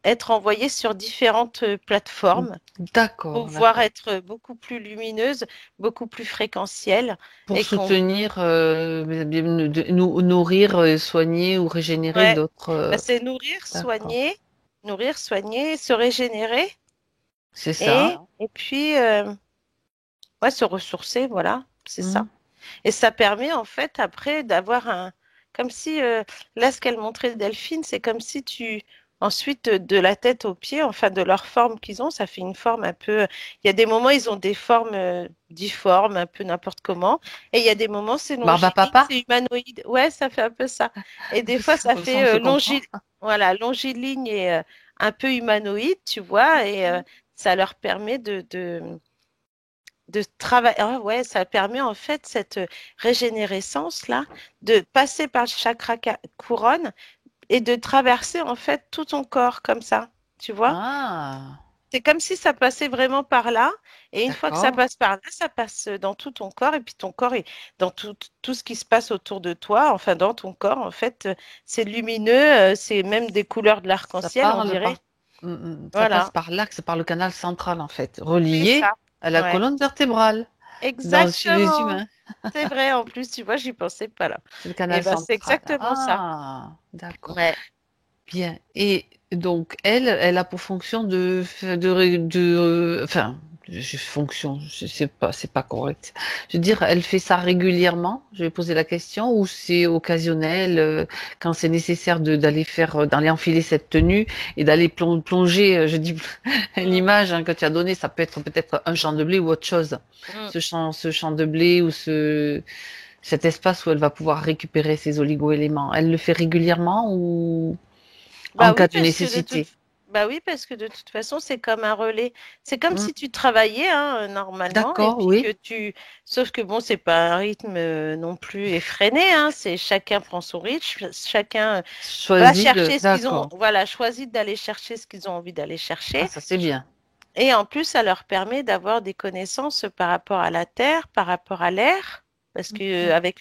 être envoyé sur différentes plateformes pour D'accord, pouvoir d'accord. être beaucoup plus lumineuse, beaucoup plus fréquentielle Pour et qu'on soutenir, nourrir, soigner ou régénérer ouais, d'autres. bah, c'est D'accord. nourrir, soigner, se régénérer C'est et, ça. et puis ouais, se ressourcer, voilà, c'est ça. Mhm. Et ça permet en fait après d'avoir comme si, là ce qu'elle montrait Delphine, c'est comme si ensuite de la tête aux pieds, enfin de leur forme qu'ils ont, ça fait une forme un peu, il y a des moments ils ont des formes difformes, un peu n'importe comment, et il y a des moments c'est Barbe à longiligne, papa? c'est humanoïde, ouais, ça fait un peu ça. Et des fois Ça, ça comme ça, on se fait comprend. voilà, longiligne et un peu humanoïde, tu vois, et ça leur permet de travailler. Ah ouais, ça permet en fait cette régénérescence-là de passer par le chakra couronne et de traverser en fait tout ton corps comme ça, tu vois? Ah, C'est comme si ça passait vraiment par là, et une fois que ça d'accord. passe par là, ça passe dans tout ton corps, et puis ton corps est dans tout ce qui se passe autour de toi, enfin dans ton corps, en fait, c'est lumineux, c'est même des couleurs de Ça l'arc-en-ciel, on parle dirait. par, ça passe Voilà, par l'axe, par le canal central en fait, c'est relié ça. à la Ouais, colonne vertébrale chez les exactement. humains. C'est vrai, en plus, tu vois, j'y pensais pas là. C'est le Et canal ben, c'est central. exactement ça. Ah, d'accord. Ouais. Bien. Et donc, elle a pour fonction enfin, fonction, je sais pas, c'est pas correct. Je veux dire, elle fait ça régulièrement. Je vais poser la question, ou c'est occasionnel, quand c'est nécessaire d'aller d'aller enfiler cette tenue et d'aller plonger. Je dis Mm, l'image hein, que tu as donnée, ça peut être peut-être un champ de blé ou autre chose. mm. Ce champ de blé ou cet espace où elle va pouvoir récupérer ses oligo-éléments. Elle le fait régulièrement ou en Bah cas oui, de nécessité. bah oui, parce que de toute façon, c'est comme un relais. C'est comme Hmm, si tu travaillais hein, normalement, et d'accord, puis oui. sauf que bon, c'est pas un rythme non plus effréné, hein. C'est chacun prend son rythme, chacun va Choisis de. chercher ce qu'ils ont, D'accord. voilà, choisit d'aller chercher ce qu'ils ont envie d'aller Ah, chercher. ça c'est bien. Et en plus, ça leur permet d'avoir des connaissances par rapport à la Terre, par rapport à l'air, parce que avec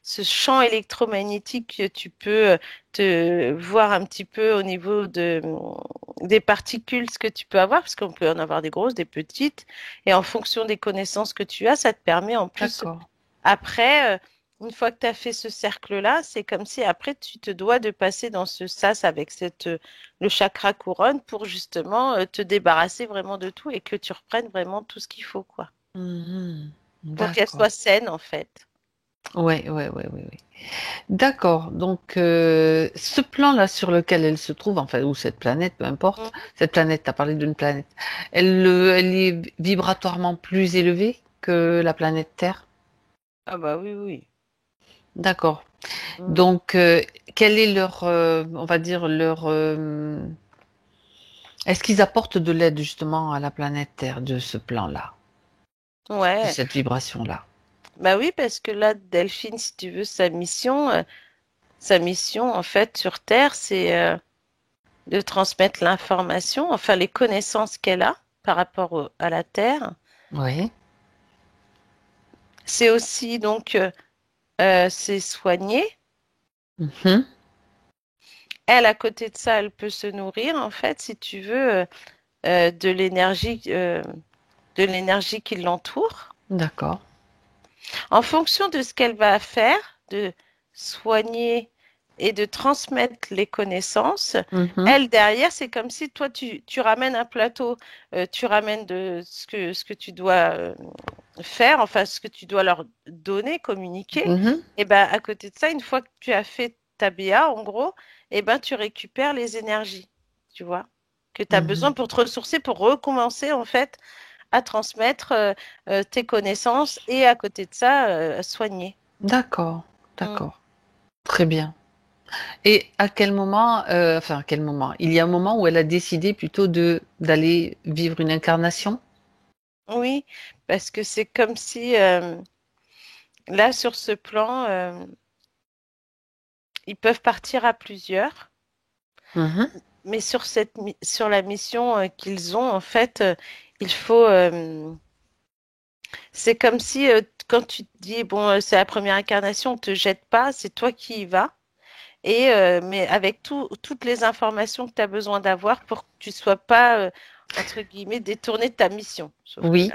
ce champ électromagnétique, tu peux te voir un petit peu au niveau des particules ce que tu peux avoir, parce qu'on peut en avoir des grosses, des petites, et en fonction des connaissances que tu as, ça te permet en plus D'accord. après, une fois que tu as fait ce cercle-là, c'est comme si après tu te dois de passer dans ce sas avec le chakra couronne pour justement te débarrasser vraiment de tout et que tu reprennes vraiment tout ce qu'il faut, quoi. Mhm. Pour qu'elle D'accord. soit saine, en fait. Ouais, ouais, ouais, ouais, ouais. D'accord. Donc, ce plan-là sur lequel elle se trouve, enfin, ou cette planète, peu importe, Mhm. cette planète, tu as parlé d'une planète, elle est vibratoirement plus élevée que la planète Terre. Ah bah oui, oui. D'accord. Mm. Donc, quel est leur, on va dire, leur, est-ce qu'ils apportent de l'aide justement à la planète Terre de ce plan-là, de Ouais, cette vibration-là? bah oui, parce que là, Delphine, si tu veux, sa mission en fait sur Terre, c'est de transmettre l'information, enfin les connaissances qu'elle a par rapport à la Terre. Oui. C'est aussi donc c'est soigner. Mhm. Elle, à côté de ça, elle peut se nourrir, en fait, si tu veux, de l'énergie qui l'entoure. D'accord. En fonction de ce qu'elle va faire, de soigner et de transmettre les connaissances, Mhm. elle, derrière, c'est comme si toi, tu ramènes un plateau, tu ramènes de ce que tu dois faire, enfin, ce que tu dois leur donner, communiquer. Mhm. Et ben, à côté de ça, une fois que tu as fait ta BA, en gros, et ben, tu récupères les énergies, tu vois, que tu as besoin Mhm. pour te ressourcer, pour recommencer, en fait, à transmettre tes connaissances et à côté de ça, soigner. D'accord. Mm. D'accord. Très bien. Et à quel moment, enfin à quel moment? Il y a un moment où elle a décidé plutôt de d'aller vivre une incarnation? Oui, parce que c'est comme si là, sur ce plan, ils peuvent partir à plusieurs, Mhm. mais sur la mission qu'ils ont, en fait, il faut. C'est comme si quand tu te dis, bon, c'est la première incarnation, on te jette pas, c'est toi qui y vas. Et mais avec toutes les informations que tu as besoin d'avoir pour que tu sois pas, entre guillemets, détourné de ta mission. Sauf que Oui,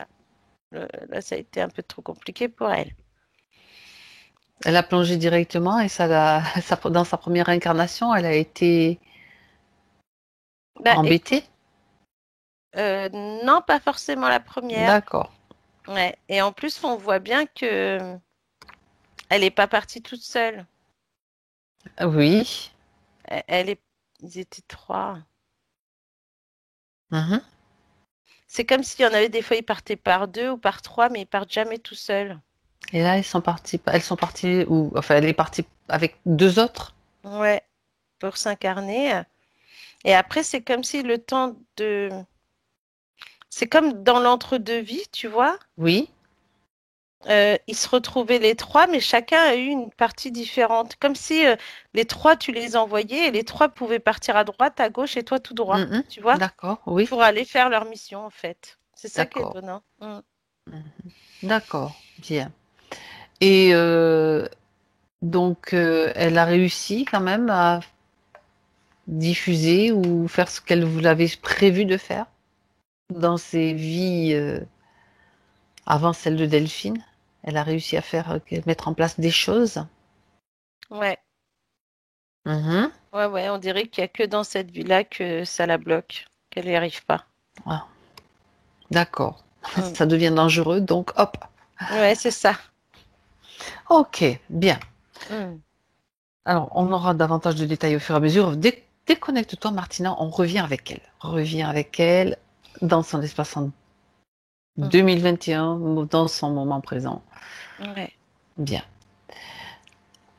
là, ça a été un peu trop compliqué pour elle. elle a plongé directement et dans sa première incarnation, elle a été Bah, écoute, embêtée. non, pas forcément la première. D'accord. Ouais. Et en plus, on voit bien que elle n'est pas partie toute seule. Oui. Ils étaient trois. Mhm. C'est comme s'il y en avait des fois, ils partaient par deux ou par trois, mais ils partent jamais tout seuls. Et là, elles sont parties où? Enfin, elle est partie avec deux autres. Ouais, pour s'incarner. Et après, c'est comme si le temps de... C'est comme dans l'entre-deux-vie, tu vois. Oui. Ils se retrouvaient les trois, mais chacun a eu une partie différente. Comme si les trois, tu les envoyais et les trois pouvaient partir à droite, à gauche et toi tout droit, Mhm. tu vois, D'accord. Oui. pour aller faire leur mission, en fait. C'est ça qui est D'accord. étonnant. Mm. Mhm. D'accord. Bien. Et donc, elle a réussi quand même à diffuser ou faire ce qu'elle vous l'avait prévu de faire dans ses vies avant celle de Delphine. Elle a réussi à faire mettre en place des choses. Ouais, Mhm. ouais, ouais, on dirait qu'il n'y a que dans cette vie-là que ça la bloque, qu'elle n'y arrive pas. Ah, d'accord. Mm. Ça devient dangereux, donc hop. Ouais, c'est ça. Ok, bien. Mm. Alors, on aura davantage de détails au fur et à mesure. Déconnecte-toi, Martina, on revient avec elle. Revient avec elle dans son espace en Mhm. 2021, dans son moment présent. Ouais. Bien.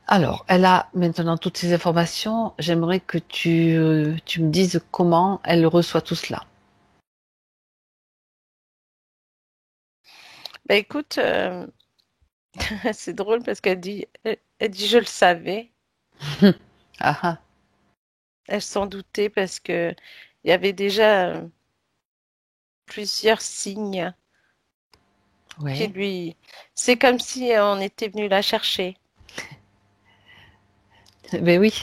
Alors, elle a maintenant toutes ces informations. J'aimerais que tu me dises comment elle reçoit tout cela. Bah écoute, c'est drôle parce qu'elle dit, je le savais. Ah ah, Elle s'en doutait parce que il y avait déjà plusieurs signes qui ouais. lui. C'est comme si on était venu la chercher. Ben oui.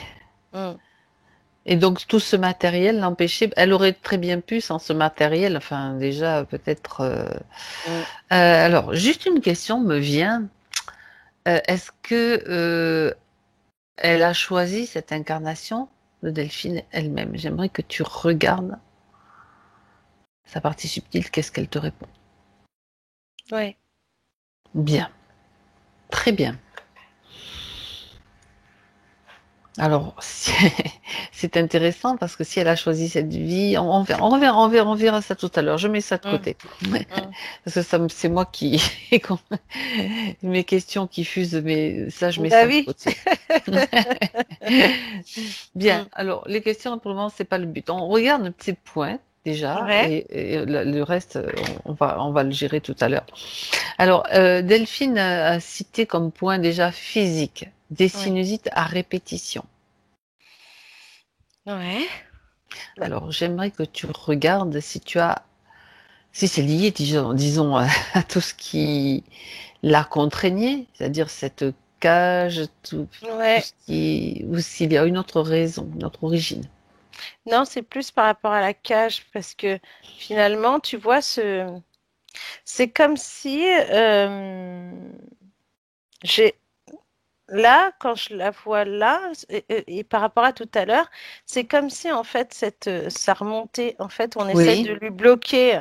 Mm. Et donc tout ce matériel l'empêchait. Elle aurait très bien pu sans ce matériel. Enfin, déjà peut-être. Mm. Alors, juste une question me vient. Est-ce que elle a choisi cette incarnation de Delphine elle-même? J'aimerais que tu regardes sa partie subtile. Qu'est-ce qu'elle te répond? Ouais. Bien, très bien. Alors, c'est intéressant parce que si elle a choisi cette vie, on verra ça tout à l'heure. Je mets ça de Mm, côté. mm. Parce que c'est moi qui, mes questions qui fusent, mais ça, je mets Bah ça de oui. côté. Bien. Mm. Alors, les questions, pour le moment, c'est pas le but. On regarde nos petits points, déjà, Ouais, et le reste, on va le gérer tout à l'heure. Alors, Delphine a cité comme point déjà physique, des ouais, sinusites à répétition. ouais. Bah, Alors, j'aimerais que tu regardes si c'est lié, disons, à tout ce qui l'a contraigné, c'est-à-dire cette cage, tout ouais. ce qui, ou s'il y a une autre raison, une autre origine. Non, c'est plus par rapport à la cage parce que finalement, tu vois, c'est comme si j'ai là, quand je la vois là, et par rapport à tout à l'heure, c'est comme si en fait ça remontait. En fait, on essaie Oui, de lui bloquer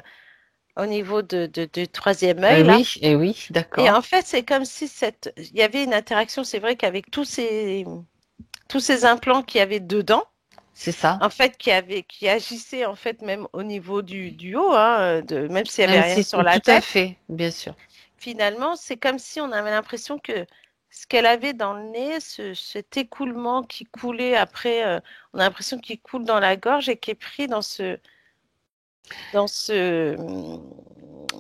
au niveau du troisième œil là. eh oui, Et en d'accord, fait, c'est comme si il y avait une interaction. C'est vrai qu'avec tous ces implants qu'il y avait dedans. c'est ça. En fait, qui agissait en fait même au niveau du haut, hein, même s'il n'y avait rien Ainsi, sur la tout à tête, fait, bien sûr. finalement, c'est comme si on avait l'impression que ce qu'elle avait dans le nez, cet écoulement qui coulait après, on a l'impression qu'il coule dans la gorge et qui est pris dans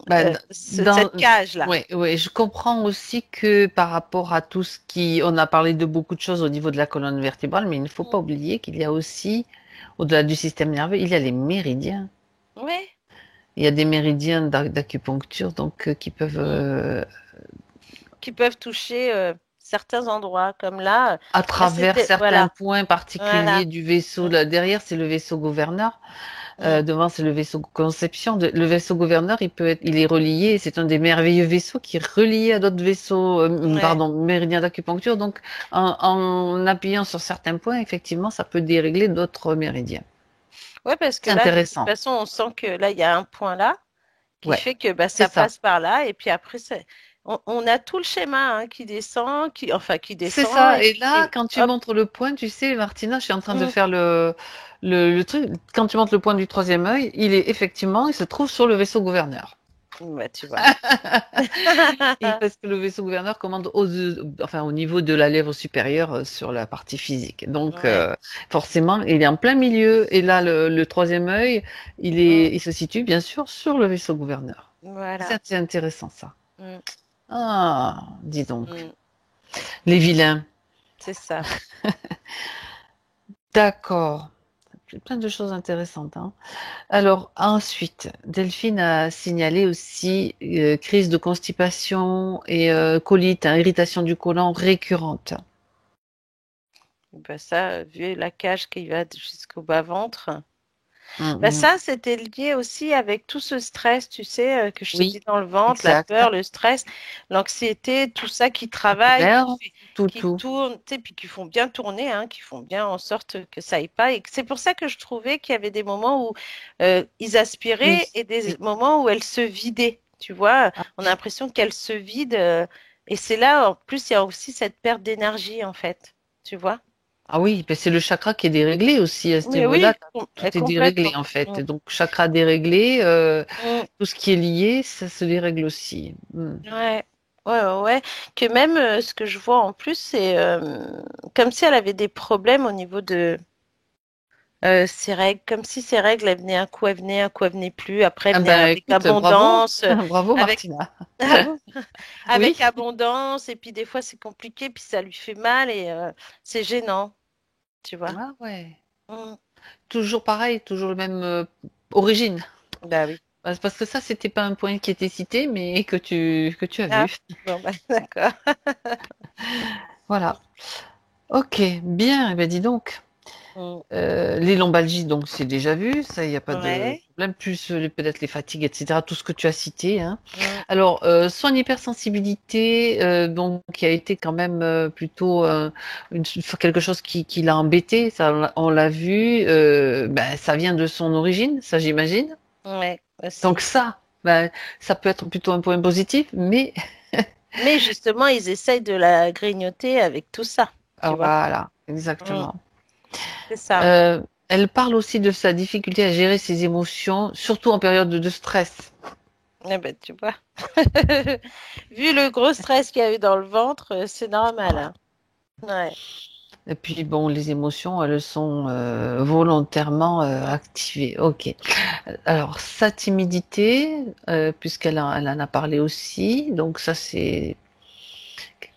Bah, cette cage-là. ouais, ouais, je comprends aussi que par rapport à tout ce qui, on a parlé de beaucoup de choses au niveau de la colonne vertébrale, mais il ne faut pas oublier qu'il y a aussi, au-delà du système nerveux, il y a les méridiens. Oui, Il y a des méridiens d'acupuncture donc qui peuvent qui peuvent toucher certains endroits, comme là, à là travers c'était, certains voilà, points voilà. particuliers du vaisseau. Mm, Là, derrière, c'est le vaisseau gouverneur. mm. Devant, c'est le vaisseau conception. Le vaisseau gouverneur, il est relié. C'est un des merveilleux vaisseaux qui est relié à d'autres vaisseaux, Ouais. pardon, méridiens d'acupuncture. Donc, en appuyant sur certains points, effectivement, ça peut dérégler d'autres méridiens. Ouais, parce que C'est là, de toute intéressant. façon, on sent que là, il y a un point là qui Ouais, fait que bah, c'est ça ça. passe par là. Et puis après, on a tout le schéma hein, qui descend, enfin qui C'est descend, ça. Et là, et quand tu hop. montres le point, tu sais, Martina, je suis en train de Mm. faire le truc. Quand tu montres le point du troisième œil, il se trouve sur le vaisseau gouverneur. Bah, tu vois. Et parce que le vaisseau gouverneur commande enfin, au niveau de la lèvre supérieure sur la partie physique. Donc, Ouais. forcément, il est en plein milieu. Et là, le troisième œil, Mm. il se situe bien sûr sur le vaisseau gouverneur. Voilà. C'est intéressant ça. Mm. Ah, dis donc. Mm. Les vilains. C'est ça. D'accord. Plein de choses intéressantes, hein. Alors ensuite, Delphine a signalé aussi crise de constipation et colite, hein, irritation du côlon récurrente. Bah, ça, vu la cage qui va jusqu'au bas-ventre. Bah, Mhm. ça, c'était lié aussi avec tout ce stress, tu sais, que je te Oui, dis dans le ventre, la exact. peur, le stress, l'anxiété, tout ça qui travaille, Nerfs, tout, qui tout. tourne, tu sais, puis qui font bien tourner, hein, qui font bien en sorte que ça aille pas. Et c'est pour ça que je trouvais qu'il y avait des moments où ils Oui, aspiraient et des oui. moments où elles se vidaient. Tu vois, Ah, on a l'impression qu'elles se vident. Et c'est là, en plus, il y a aussi cette perte d'énergie, en fait. Tu vois? ah oui, ben c'est le chakra qui est déréglé aussi à ce Mais niveau-là. oui, Tout est déréglé complètement. en fait. Mm, Et donc chakra déréglé, mm. tout ce qui est lié, ça se dérègle aussi. Hmm. Ouais, ouais, ouais, ouais. Que même ce que je vois en plus, c'est comme si elle avait des problèmes au niveau de ses règles, comme si ses règles, elles venaient un coup, elles venaient, un coup, elles venaient plus. Après, elles Ah venaient ben avec écoute, bravo, abondance, bravo avec Martina. ah bon? Oui. Avec abondance, et puis des fois c'est compliqué, puis ça lui fait mal et c'est gênant, tu vois. Ah ouais. Mm. Toujours pareil, toujours le même origine. Bah oui. Bah, c'est parce que ça, c'était pas un point qui était cité, mais que tu as Ah, vu. bon, bah, d'accord. Voilà. Ok, bien. Eh ben, dis donc. Mm. Les lombalgies, donc c'est déjà vu, ça, il n'y a pas de Ouais. problème. Plus peut-être les fatigues, etc. Tout ce que tu as cité, hein. Mm. Alors, soin d'hypersensibilité, donc qui a été quand même plutôt quelque chose qui l'a embêté. Ça, on l'a vu. Ben, ça vient de son origine, ça j'imagine. Ouais, Donc aussi. ça, ben, ça peut être plutôt un point positif, mais Mais justement, ils essayent de la grignoter avec tout ça, tu vois. voilà, Mm, exactement. c'est ça. Elle parle aussi de sa difficulté à gérer ses émotions, surtout en période de stress. Eh ben, tu vois. Vu le gros stress qu'il y a eu dans le ventre, c'est normal, hein. Ouais. Et puis bon, les émotions, elles sont volontairement activées. Ok. Alors sa timidité, elle en a parlé aussi, donc ça c'est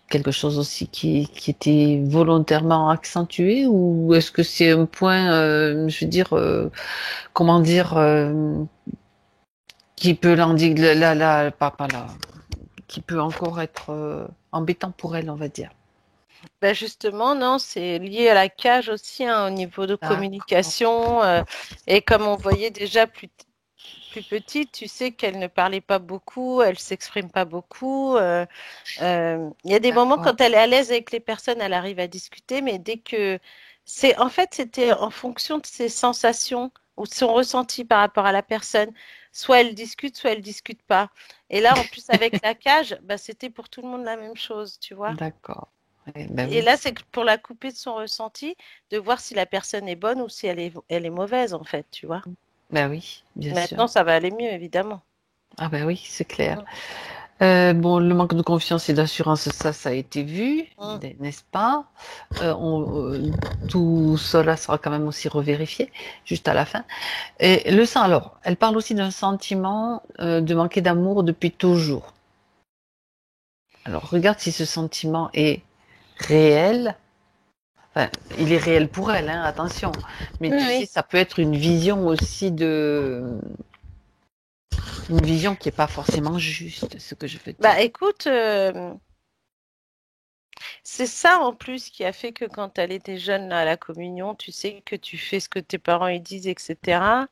quelque chose aussi qui était volontairement accentué, ou est-ce que c'est un point, je veux dire, comment dire, qui peut l'endiguer, pas là, qui peut encore être embêtant pour elle, on va dire. Ben justement, non, c'est lié à la cage aussi, hein, au niveau de D'accord, communication. Et comme on voyait déjà plus petite, tu sais qu'elle ne parlait pas beaucoup, elle s'exprime pas beaucoup. Il y a des moments d'accord, quand elle est à l'aise avec les personnes, elle arrive à discuter, mais dès que c'est en fait c'était en fonction de ses sensations ou de son ressenti par rapport à la personne. Soit elle discute, soit elle discute pas. Et là, en plus avec la cage, bah, c'était pour tout le monde la même chose, tu vois. d'accord. Ouais, ben Et oui, là, c'est que pour la couper de son ressenti, de voir si la personne est bonne ou si elle est mauvaise, en fait, tu vois. ben oui, bien sûr. Maintenant, ça va aller mieux, évidemment. Ah ben oui, c'est clair. Mm, Bon, le manque de confiance et d'assurance, ça a été vu, mm. n'est-ce pas? Tout cela sera quand même aussi revérifié juste à la fin. Et le sang, alors, elle parle aussi d'un sentiment de manquer d'amour depuis toujours. Alors, regarde si ce sentiment est réel. Enfin, il est réel pour elle, hein, attention. Mais Oui, tu sais, oui. ça peut être une vision aussi une vision qui n'est pas forcément juste, ce que je veux Bah, dire. écoute, c'est ça en plus qui a fait que quand elle était jeune là, à la communion, tu sais que tu fais ce que tes parents ils disent, etc.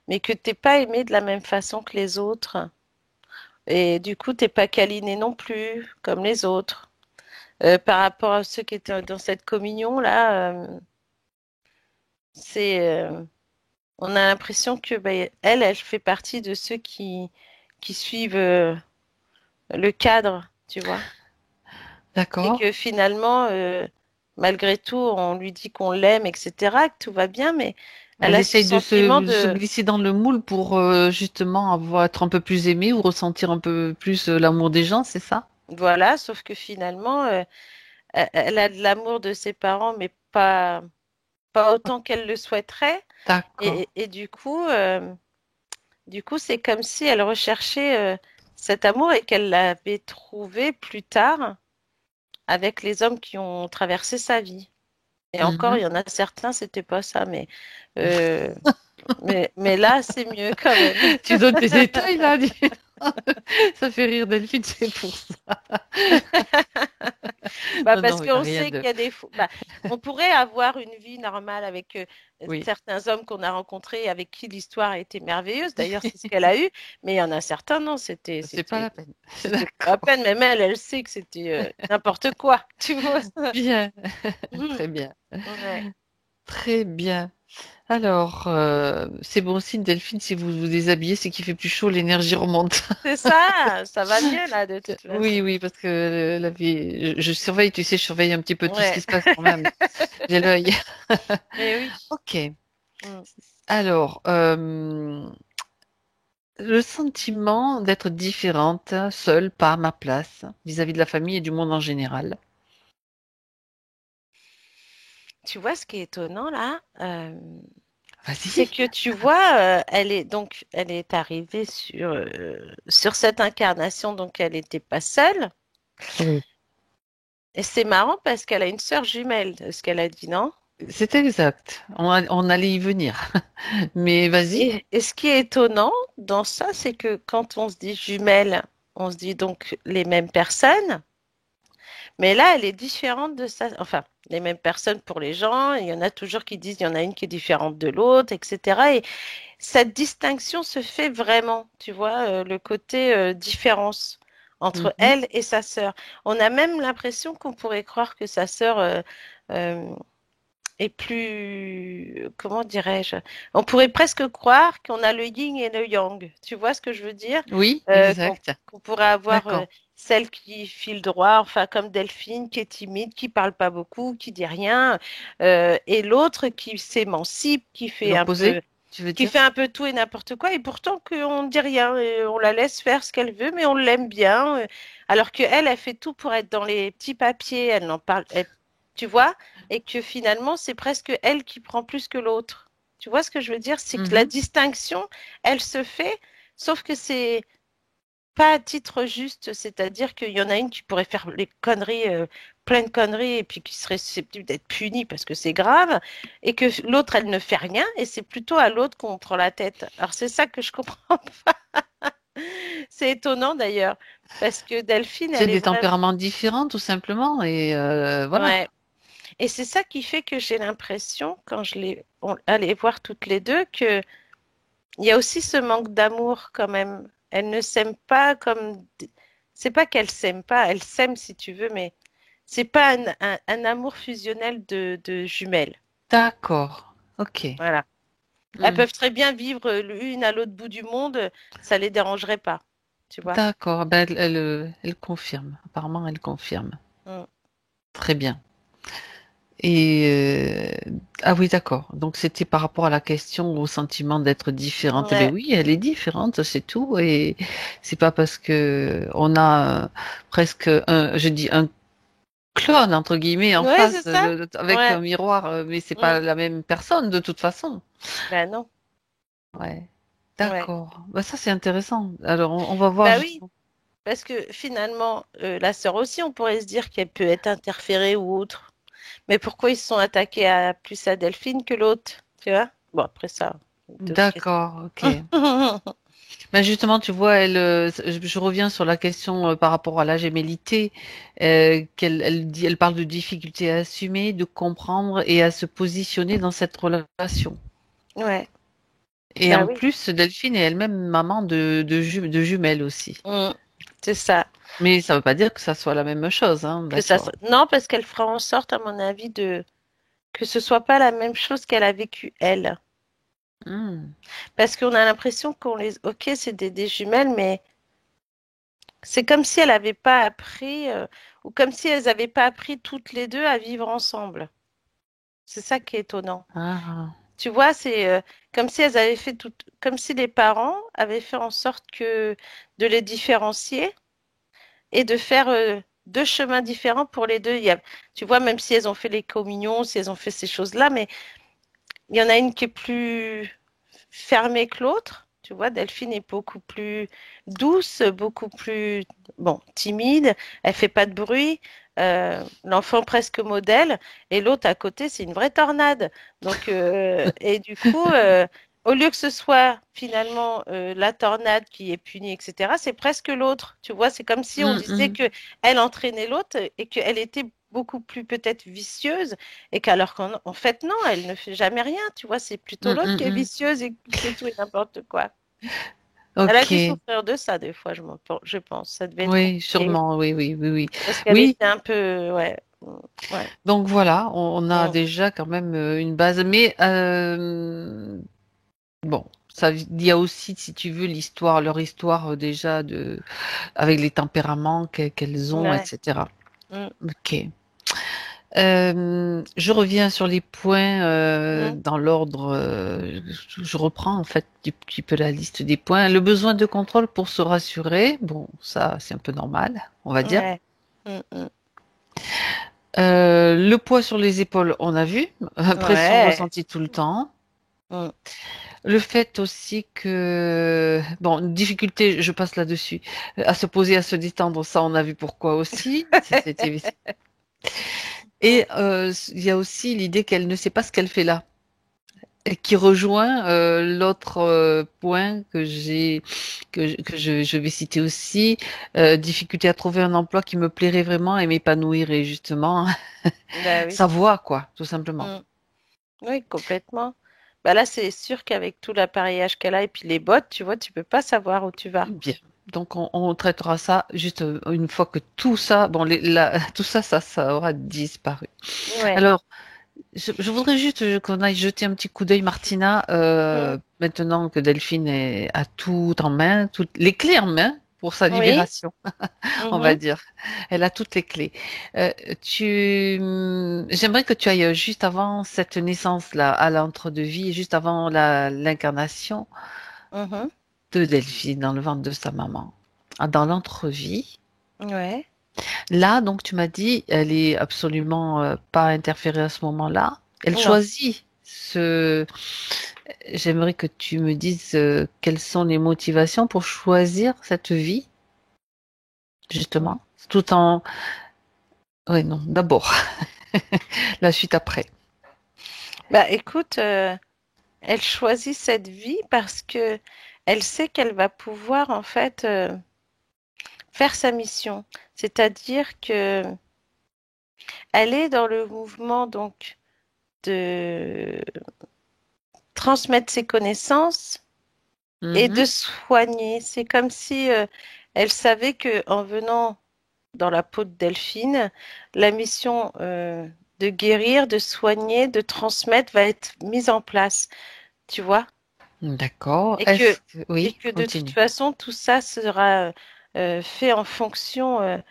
Mais que t'es pas aimé de la même façon que les autres. Et du coup, t'es pas câliné non plus, comme les autres. Par rapport à ceux qui étaient dans cette communion là, c'est on a l'impression que bah, elle fait partie de ceux qui suivent le cadre, tu vois. Et D'accord? que finalement, malgré tout, on lui dit qu'on l'aime, etc., que tout va bien, mais elle Elle a ce essaye sentiment de se de, glisser dans le moule pour justement être un peu plus aimée ou ressentir un peu plus l'amour des gens, c'est ça? voilà, sauf que finalement, elle a de l'amour de ses parents, mais pas autant qu'elle le souhaiterait. D'accord. Et du coup, c'est comme si elle recherchait cet amour et qu'elle l'avait trouvé plus tard avec les hommes qui ont traversé sa vie. Et encore, Mhm. il y en a certains, c'était pas ça, euh, mais là, c'est mieux quand même. Tu donnes des détails là, dis. Ça fait rire Delphine, c'est pour ça. Bah, Non, parce non, il n'y a qu'on rien sait de. qu'il y a bah, on pourrait avoir une vie normale avec Oui, certains hommes qu'on a rencontrés avec qui l'histoire a été merveilleuse. D'ailleurs, c'est ce qu'elle a eu. Mais il y en a certains, non, c'est pas la peine. c'était pas la D'accord. peine. Même elle sait que c'était n'importe quoi. Tu vois. Bien, Mhm. très bien. Ouais. Très bien. Alors, c'est bon signe, Delphine, si vous vous déshabillez, c'est qu'il fait plus chaud, l'énergie remonte. C'est ça va mieux là de toute Oui, façon. oui, parce que la vie, je surveille, tu sais, je surveille un petit peu tout ce qui Ouais. se passe quand même. J'ai l'œil. Mais oui. Ok. Mm. Alors, le sentiment d'être différente, seule, pas à ma place, vis-à-vis de la famille et du monde en général. Tu vois ce qui est étonnant là, c'est Vas-y. que tu vois, elle est arrivée sur cette incarnation, donc elle n'était pas seule. Oui. Et c'est marrant parce qu'elle a une sœur jumelle, ce qu'elle a dit, non? C'est exact. On allait y venir. Mais vas-y. Et ce qui est étonnant dans ça, c'est que quand on se dit jumelle, on se dit donc les mêmes personnes, mais là, elle est différente de ça. Enfin, les mêmes personnes pour les gens, il y en a toujours qui disent il y en a une qui est différente de l'autre, etc. Et cette distinction se fait vraiment, tu vois, le côté différence entre Mhm. elle et sa sœur. On a même l'impression qu'on pourrait croire que sa sœur euh, est plus, comment dirais-je, on pourrait presque croire qu'on a le yin et le yang. Tu vois ce que je veux dire? Oui, Euh, qu'on, exact. qu'on pourrait avoir D'accord. celle qui file droit, enfin comme Delphine, qui est timide, qui parle pas beaucoup, qui dit rien, et l'autre qui s'émancipe, L'opposé, tu veux qui dire? fait un peu tout et n'importe quoi, et pourtant qu'on ne dit rien, et on la laisse faire ce qu'elle veut, mais on l'aime bien, alors que elle fait tout pour être dans les petits papiers, elle n'en parle, tu vois, et que finalement c'est presque elle qui prend plus que l'autre. Tu vois ce que je veux dire? C'est que la Mhm. distinction, elle se fait, sauf que c'est pas à titre juste, c'est-à-dire qu'il y en a une qui pourrait faire les conneries, plein de conneries, et puis qui serait susceptible d'être punie parce que c'est grave, et que l'autre, elle ne fait rien, et c'est plutôt à l'autre qu'on prend la tête. Alors c'est ça que je comprends pas. C'est étonnant d'ailleurs, parce que Delphine, C'est elle est des vraiment... tempéraments différents, tout simplement, et voilà. Ouais. Et c'est ça qui fait que j'ai l'impression, quand on allait voir toutes les deux, que il y a aussi ce manque d'amour quand même. Elles ne s'aiment pas comme... C'est pas qu'elles s'aiment pas, elles s'aiment si tu veux, mais c'est pas un amour fusionnel de jumelles. D'accord. Ok. Voilà. Elles Hmm. peuvent très bien vivre l'une à l'autre bout du monde, ça les dérangerait pas. Tu vois? D'accord. Ben, elle confirme. Apparemment, elle confirme. Mm. Très bien. Et ah oui, d'accord. Donc c'était par rapport à la question, au sentiment d'être différente. Eh bien Ouais, oui, elle est différente, c'est tout. Et c'est pas parce que on a presque un, je dis un clone entre guillemets en ouais, c'est face ça. avec un Ouais. miroir, mais c'est Mm. pas la même personne de toute façon. Ben non. Ouais. Ouais. D'accord. Bah ça c'est intéressant. Alors on va voir Bah oui, justement. parce que finalement, la sœur aussi, on pourrait se dire qu'elle peut être interférée ou autre. Mais pourquoi ils se sont attaqués à plus à Delphine que l'autre? Tu vois? Bon, après ça, d'autres questions. D'accord. Ok. Ben justement, tu vois, je reviens sur la question par rapport à la gémellité, elle parle de difficulté à assumer, de comprendre et à se positionner dans cette relation. Ouais, Et bah en oui. plus, Delphine est elle-même maman de jumelles aussi. Mm. C'est ça. Mais ça ne veut pas dire que ça soit la même chose, hein, Que ça... d'accord. Non, parce qu'elle fera en sorte, à mon avis, de que ce soit pas la même chose qu'elle a vécu elle. Hmm. Parce qu'on a l'impression qu'on les... Ok, c'est des jumelles, mais c'est comme si elle n'avait pas appris, ou comme si elles n'avaient pas appris toutes les deux à vivre ensemble. C'est ça qui est étonnant. Ah, Tu vois, c'est comme si elles avaient fait tout, comme si les parents avaient fait en sorte que de les différencier et de faire deux chemins différents pour les deux. Tu vois, même si elles ont fait les communions, si elles ont fait ces choses-là, mais il y en a une qui est plus fermée que l'autre. Tu vois, Delphine est beaucoup plus douce, beaucoup plus, bon, timide. Elle fait pas de bruit. L'enfant presque modèle. Et l'autre à côté, c'est une vraie tornade. Donc, et du coup, au lieu que ce soit finalement la tornade qui est punie, etc., c'est presque l'autre. Tu vois, c'est comme si on hmm, disait hmm, que elle entraînait l'autre et qu'elle était beaucoup plus peut-être vicieuse et qu'alors qu'en fait, non, elle ne fait jamais rien, tu vois, c'est plutôt hmm, l'autre hmm, qui est hmm. vicieuse et qui fait tout et n'importe quoi. Elle a dû Ok. souffrir de ça des fois, je pense. Ça devait être Oui, compliqué sûrement. Oui, oui, oui, oui. parce qu'elle Oui. était un peu, ouais, ouais. Donc voilà, on a Mm. déjà quand même une base. Mais bon, ça, il y a aussi, si tu veux, l'histoire, leur histoire déjà avec les tempéraments qu'elles ont, Ouais. etc. Mm. Ok. Je reviens sur les points Mm. dans l'ordre. Je reprends en fait un petit peu la liste des points. Le besoin de contrôle pour se rassurer. Bon, ça, c'est un peu normal, on va dire. Ouais. Mm, mm. Le poids sur les épaules, on a vu. Pression Ouais. ressentie tout le temps. Mm. Le fait aussi que, bon, une difficulté, je passe là-dessus, à se poser, à se détendre, ça, on a vu pourquoi aussi. Mm. Et il y a aussi l'idée qu'elle ne sait pas ce qu'elle fait là, et qui rejoint l'autre point que je vais citer aussi, difficulté à trouver un emploi qui me plairait vraiment et m'épanouirait justement, Bah oui. sa voix, quoi, tout simplement. Mm. Oui, complètement. Bah là, c'est sûr qu'avec tout l'appareillage qu'elle a et puis les bottes, tu vois, tu peux pas savoir où tu vas. Bien. Donc on traitera ça juste une fois que tout ça, bon, tout ça, ça aura disparu. Ouais. Alors, je voudrais juste qu'on aille jeter un petit coup d'œil, Martina, Mm. maintenant que Delphine a tout en main, toutes les clés en main pour sa Oui. libération, on va Mhm. dire. Elle a toutes les clés. J'aimerais que tu ailles juste avant cette naissance-là, à l'entre-deux-vie, juste avant l'incarnation Mhm. de Delphine dans le ventre de sa maman. Dans l'entre-vie. Ouais. Là, donc, tu m'as dit, elle est absolument pas interférée à ce moment-là. Elle Non. choisit ce. J'aimerais que tu me dises quelles sont les motivations pour choisir cette vie, Mhm. justement, tout en. Oui, non, d'abord, la suite après. Bah écoute, elle choisit cette vie parce que elle sait qu'elle va pouvoir en fait faire sa mission. C'est-à-dire que elle est dans le mouvement donc de transmettre ses connaissances et de Mhm. soigner. C'est comme si elle savait que en venant dans la peau de Delphine, la mission de guérir, de soigner, de transmettre va être mise en place, tu vois? D'accord. Et que, Est-ce que. et Oui, que de toute continue. façon, tout ça sera fait en fonction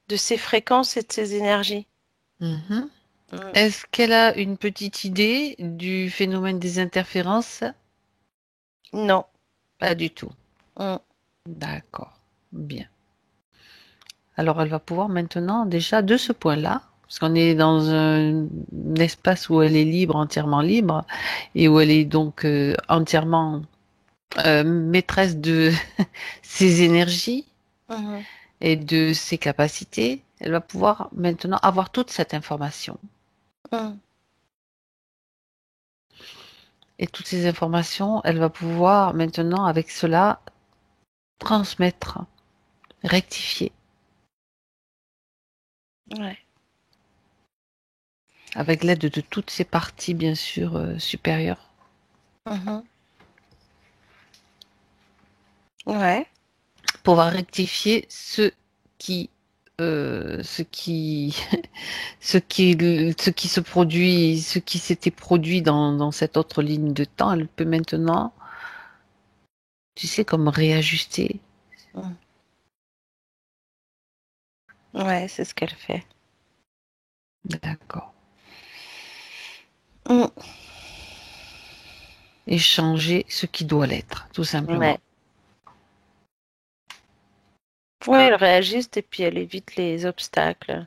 de ses fréquences et de ses énergies. Mhm. Mm. Est-ce qu'elle a une petite idée du phénomène des interférences? Non. Pas du tout. Mm. D'accord. Bien. Alors, elle va pouvoir maintenant, déjà, de ce point-là, parce qu'on est dans un espace où elle est libre, entièrement libre, et où elle est donc entièrement maîtresse de ses énergies Mhm. et de ses capacités, elle va pouvoir maintenant avoir toute cette information. Mm. Et toutes ces informations, elle va pouvoir maintenant, avec cela, transmettre, rectifier, Ouais. avec l'aide de toutes ces parties, bien sûr, supérieures, Mhm. Ouais. pouvoir rectifier qui, ce qui, ce qui se produit, ce qui s'était produit dans cette autre ligne de temps. Elle peut maintenant, tu sais, comme réajuster. Mm. Ouais, c'est ce qu'elle fait. D'accord. Mm. Et changer ce qui doit l'être, tout Ouais. simplement. Ouais, elle réajuste et puis elle évite les obstacles.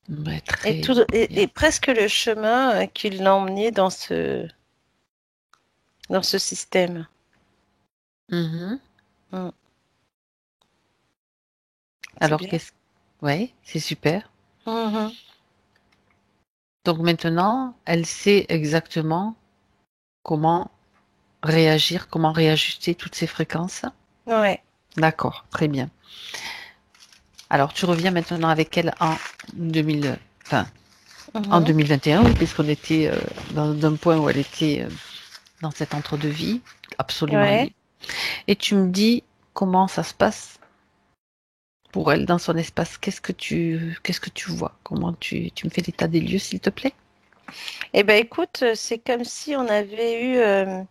Ouais, Et très tout, et bien. presque le chemin qui l'a emmené dans ce système. Mhm. Mm. C'est Alors, bien. Ouais, c'est super. Mhm. Donc maintenant, elle sait exactement comment réagir, comment réajuster toutes ces fréquences. Ouais. D'accord, très bien. Alors, tu reviens maintenant avec elle en 2000, enfin, en Mhm. 2021, oui, puisqu'on était dans un point où elle était dans cette entre-deux-vie, absolument Ouais. libre. Et tu me dis comment ça se passe pour elle dans son espace. Qu'est-ce que tu vois? Comment tu me fais l'état des lieux, s'il te plaît? Eh ben écoute, c'est comme si on avait eu.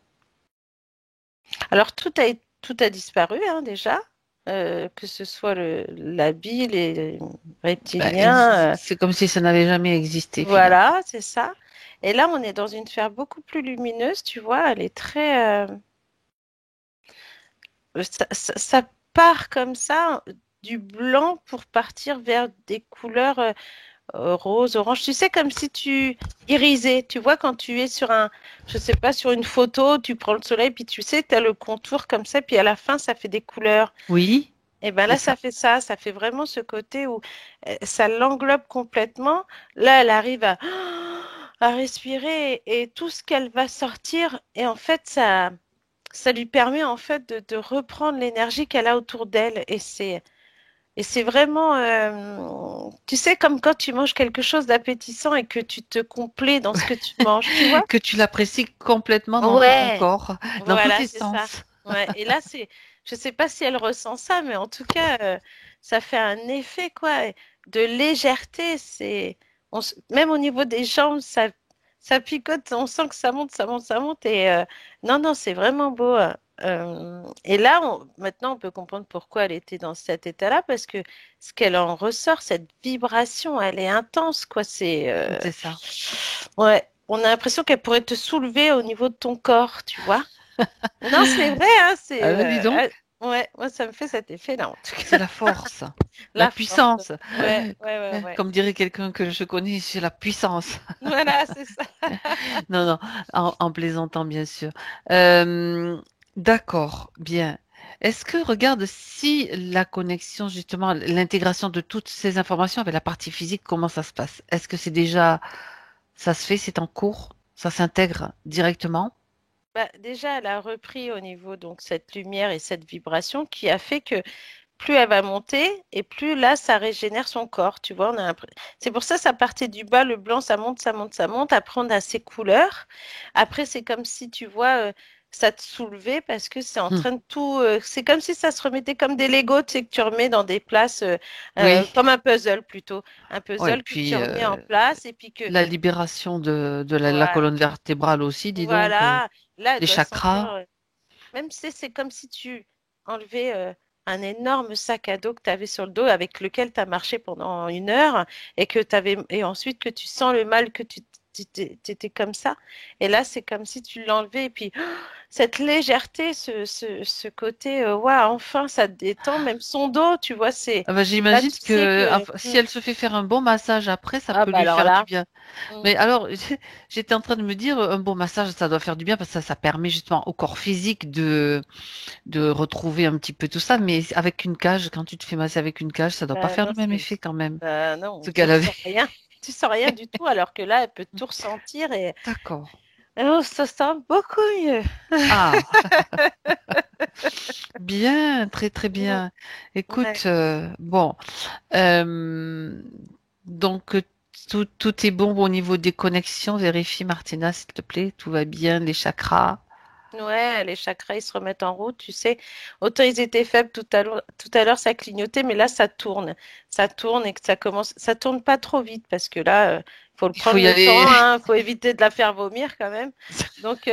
Alors tout a disparu hein, déjà, que ce soit l'habit, les Bah, reptiliens, c'est comme si ça n'avait jamais existé finalement. voilà, c'est ça. Et là, on est dans une sphère beaucoup plus lumineuse, tu vois. Elle est très. Ça part comme ça du blanc pour partir vers des couleurs rose, orange. Tu sais, comme si tu irisais. Tu vois, quand tu es sur je sais pas, sur une photo, tu prends le soleil, puis tu sais, tu as le contour comme ça, puis à la fin, ça fait des couleurs. Oui, Et ben c'est là, ça ça. fait ça. Ça fait vraiment ce côté où ça l'englobe complètement. Là, elle arrive à respirer et tout ce qu'elle va sortir. Et en fait, ça lui permet en fait de reprendre l'énergie qu'elle a autour d'elle. Et c'est vraiment, tu sais, comme quand tu manges quelque chose d'appétissant et que tu te complais dans ce que tu manges, tu vois? Que tu l'apprécies complètement dans tout ton Ouais, corps, dans tous voilà, tes c'est ça. sens. Ouais. Et là, je sais pas si elle ressent ça, mais en tout cas, ça fait un effet, quoi, de légèreté. Même au niveau des jambes, ça picote, on sent que ça monte, ça monte, ça monte. Et non, non, c'est vraiment beau. Et là, maintenant, on peut comprendre pourquoi elle était dans cet état-là, parce que ce qu'elle en ressort, cette vibration, elle est intense, quoi. C'est ça. Ouais, on a l'impression qu'elle pourrait te soulever au niveau de ton corps, tu vois. Non, c'est vrai, hein, Ah ben, dis donc, ouais, moi, ça me fait cet effet-là, en tout c'est cas. la force, la La force. puissance. Ouais, ouais, ouais, ouais. Comme dirait quelqu'un que je connais, c'est la puissance. Voilà, c'est ça. Non, non, en plaisantant, bien sûr. Euh, d'accord, bien. Est-ce que, regarde, si la connexion, justement, l'intégration de toutes ces informations avec la partie physique, comment ça se passe? Est-ce que c'est déjà, ça se fait, c'est en cours, ça s'intègre directement? Bah, déjà, elle a repris au niveau donc cette lumière et cette vibration qui a fait que plus elle va monter et plus là, ça régénère son corps. Tu vois, c'est pour ça ça partait du bas, le blanc, ça monte, ça monte, ça monte. Après, on a ses couleurs. Après, c'est comme si tu vois, ça te soulevait parce que c'est en Hmm. train de tout. C'est comme si ça se remettait comme des Legos, tu sais, que tu remets dans des places, Oui, comme un puzzle plutôt. Un ouais, puzzle que tu puis remets en place et puis que. la libération de la Voilà. colonne vertébrale aussi, dis donc, Voilà. Là, elle les doit sentir. chakras. Même si c'est comme si tu enlevais un énorme sac à dos que tu avais sur le dos avec lequel tu as marché pendant 1 heure et que et ensuite que tu sens le mal que tu étais comme ça. Et là, c'est comme si tu l'enlevais et puis cette légèreté, ce côté, waouh, enfin, ça te détend, même son dos, tu vois, Ah bah, là, j'imagine tu sais que que, enfin, si elle se fait faire un bon massage après, ça ah peut bah lui alors faire du là, bien. mm, Mais alors, j'étais en train de me dire, un bon massage, ça doit faire du bien parce que ça permet justement au corps physique de retrouver un petit peu tout ça. Mais avec une cage, quand tu te fais masser avec une cage, ça doit pas bah faire non, le même effet quand même. bah non, Ce tu qu'elle avait. ressens rien. Tu sens rien du tout, alors que là, elle peut tout ressentir et D'accord. oh, ça sent beaucoup mieux. Ah, bien, très très Mm, bien. ouais. Écoute, bon, euh, donc tout est bon au niveau des connexions. Vérifie, Martina, s'il te plaît, tout va bien, les chakras. Ouais, les chakras, ils se remettent en route, tu sais. Autant ils étaient faibles tout à l'heure, ça clignotait, mais là, ça tourne. Ça tourne et que ça commence. Ça tourne pas trop vite parce que là, faut le Il faut prendre y le aller. temps, hein. Faut éviter de la faire vomir quand même. Donc,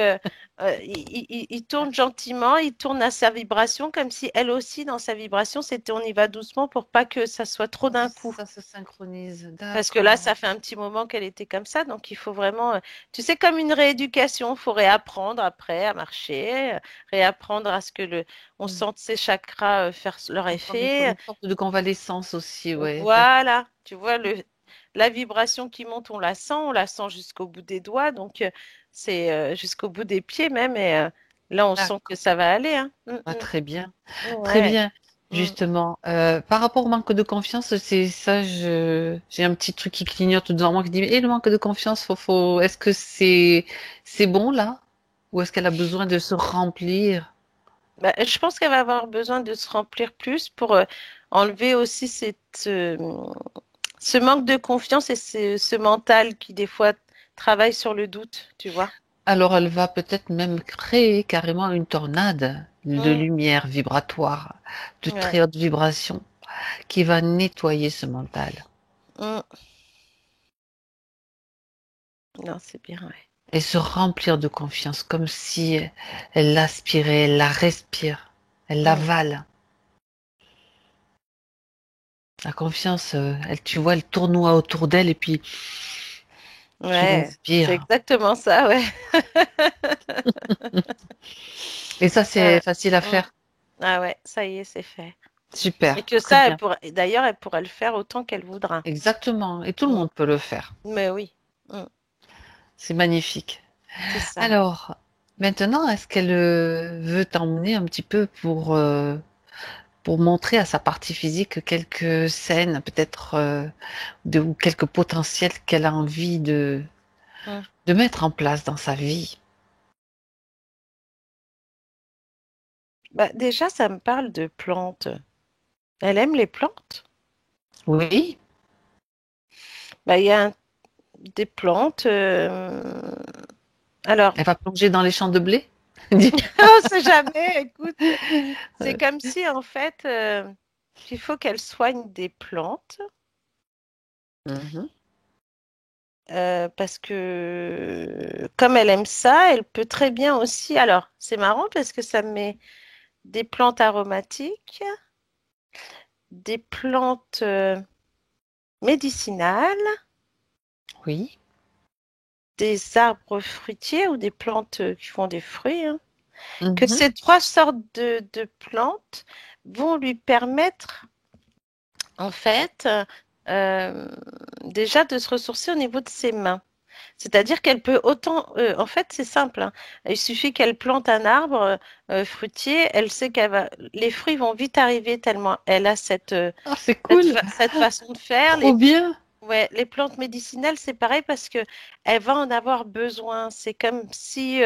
il tourne gentiment, il tourne à sa vibration, comme si elle aussi, dans sa vibration, c'était on y va doucement pour pas que ça soit trop d'un coup. Ça se synchronise. Parce que là, D'accord. ça fait un petit moment qu'elle était comme ça, donc il faut vraiment, tu sais, comme une rééducation, il faut réapprendre après à marcher, réapprendre à ce que on Mm. sente ses chakras faire leur Comme effet. une sorte de convalescence aussi, ouais, d'accord. Voilà, tu vois, la vibration qui monte, on la sent jusqu'au bout des doigts, donc c'est jusqu'au bout des pieds même, et là, on sent que D'accord. ça va aller, hein. Ah, très bien. Très Ouais. bien. Mm. Justement, par rapport au manque de confiance, c'est ça, j'ai un petit truc qui clignote devant moi qui dit, et le manque de confiance, est-ce que c'est bon là? Ou est-ce qu'elle a besoin de se remplir? Bah, je pense qu'elle va avoir besoin de se remplir plus pour enlever aussi ce manque de confiance et ce mental qui, des fois, travaille sur le doute, tu vois. Alors elle va peut-être même créer carrément une tornade de Mm, lumière vibratoire, de ouais. très haute vibration, qui va nettoyer ce mental. Mm. Non, c'est bien, ouais. Et se remplir de confiance, comme si elle l'aspirait, elle la respire, elle Mm. l'avale. La confiance, tu vois, elle tournoie autour d'elle et puis tu Ouais, c'est l'inspires. exactement ça, ouais. Et ça, Ah, c'est facile à mm. faire. Ah ouais, ça y est, c'est fait. Et Super, que très ça, bien. d'ailleurs, elle pourrait le faire autant qu'elle voudra. Exactement. Et tout le Mm. monde peut le faire. Mais oui, mm, C'est magnifique. c'est ça. Alors, maintenant, est-ce qu'elle veut t'emmener un petit peu pour montrer à sa partie physique quelques scènes, peut-être ou quelques potentiels qu'elle a envie Mm. de mettre en place dans sa vie? Bah, déjà, ça me parle de plantes. Elle aime les plantes? Oui, Bah, il y a des plantes. Alors, elle va plonger dans les champs de blé. on sait jamais, écoute, c'est comme si en fait, il faut qu'elle soigne des plantes. Mhm. parce que comme elle aime ça, elle peut très bien aussi. Alors, c'est marrant parce que ça me met des plantes aromatiques, des plantes médicinales, Oui. des arbres fruitiers ou des plantes qui font des fruits, hein. Que Mhm. ces trois sortes de plantes vont lui permettre, en fait, euh, déjà de se ressourcer au niveau de ses mains. C'est-à-dire qu'elle peut autant, en fait, c'est simple, hein. Il suffit qu'elle plante un arbre fruitier, elle sait les fruits vont vite arriver tellement elle a Ah, c'est cool. cette façon de faire. Trop bien. Ouais, les plantes médicinales, c'est pareil parce que elle va en avoir besoin. C'est comme si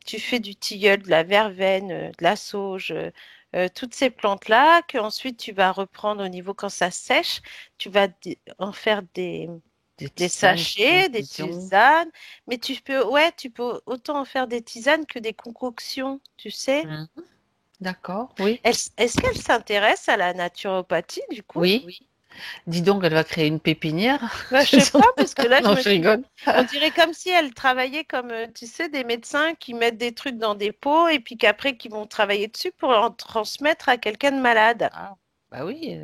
tu fais du tilleul, de la verveine, de la sauge, toutes ces plantes-là, que ensuite tu vas reprendre au niveau quand ça sèche, tu vas en faire Des des tisanes, des sachets, des infusions. tisanes, mais ouais, tu peux autant en faire des tisanes que des concoctions, tu sais. Mhm. D'accord, oui. Est-ce qu'elle s'intéresse à la naturopathie du coup? Oui. Oui. Dis donc, elle va créer une pépinière. Bah, je sais pas, parce que là, je Non, me je dis, rigole. on dirait comme si elle travaillait comme, tu sais, des médecins qui mettent des trucs dans des pots et puis qu'après, qui vont travailler dessus pour en transmettre à quelqu'un de malade. Ah, bah oui,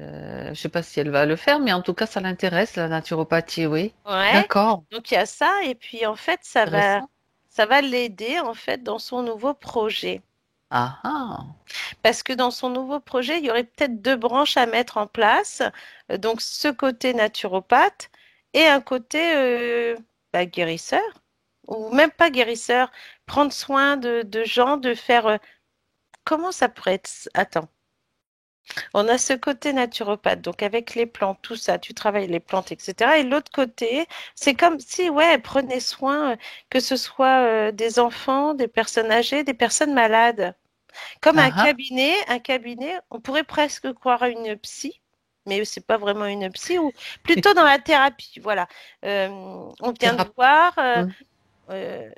je sais pas si elle va le faire, mais en tout cas, ça l'intéresse, la naturopathie, oui. Ouais. D'accord, Donc, il y a ça. Et puis, en fait, intéressant. ça va l'aider, en fait, dans son nouveau projet. Ah, ah. Parce que dans son nouveau projet, il y aurait peut-être deux branches à mettre en place. Donc, ce côté naturopathe et un côté bah, guérisseur, ou même pas guérisseur, prendre soin de gens, de faire... comment ça pourrait être? Attends, on a ce côté naturopathe, donc avec les plantes, tout ça, tu travailles les plantes, etc. Et l'autre côté, c'est comme si, ouais, elle prenait soin, que ce soit des enfants, des personnes âgées, des personnes malades. Comme Ah, ah. un cabinet, on pourrait presque croire à une psy, mais c'est pas vraiment une psy, ou plutôt dans la thérapie. Voilà. Euh, on vient te Thérape- voir, hmm. euh,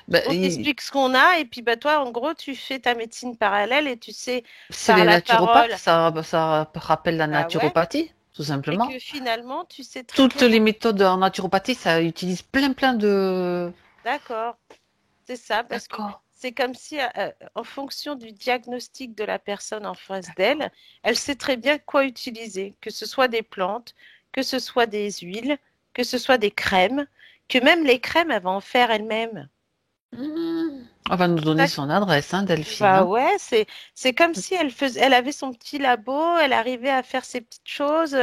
Ben, on t'explique ce qu'on a, et puis bah, toi, en gros, tu fais ta médecine parallèle et tu sais, c'est par les la naturopathes, parole, ça rappelle la bah ouais, naturopathie, tout et simplement. que finalement, tu sais très Toutes bien, les méthodes en naturopathie, ça utilise plein de... d'accord, c'est ça, parce que D'accord, c'est comme si, en fonction du diagnostic de la personne en face d'accord. d'elle, elle sait très bien quoi utiliser, que ce soit des plantes, que ce soit des huiles, que ce soit des crèmes, que même les crèmes, elle va en faire elle-même. Hmm. On va nous donner Ça, son adresse, hein, Delphine, bah hein. ouais, c'est comme si elle avait son petit labo, elle arrivait à faire ses petites choses,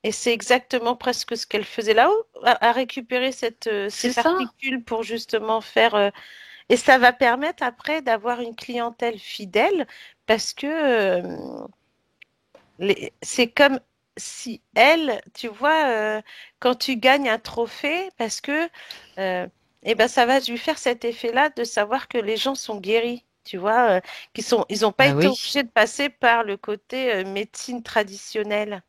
et c'est exactement presque ce qu'elle faisait là-haut, à récupérer ces C'est ça. particules pour justement faire. Et ça va permettre après d'avoir une clientèle fidèle parce que c'est comme si elle, tu vois, quand tu gagnes un trophée, parce que eh ben, ça va lui faire cet effet-là de savoir que les gens sont guéris. Tu vois, ils n'ont pas Ah été oui. obligés de passer par le côté médecine traditionnelle.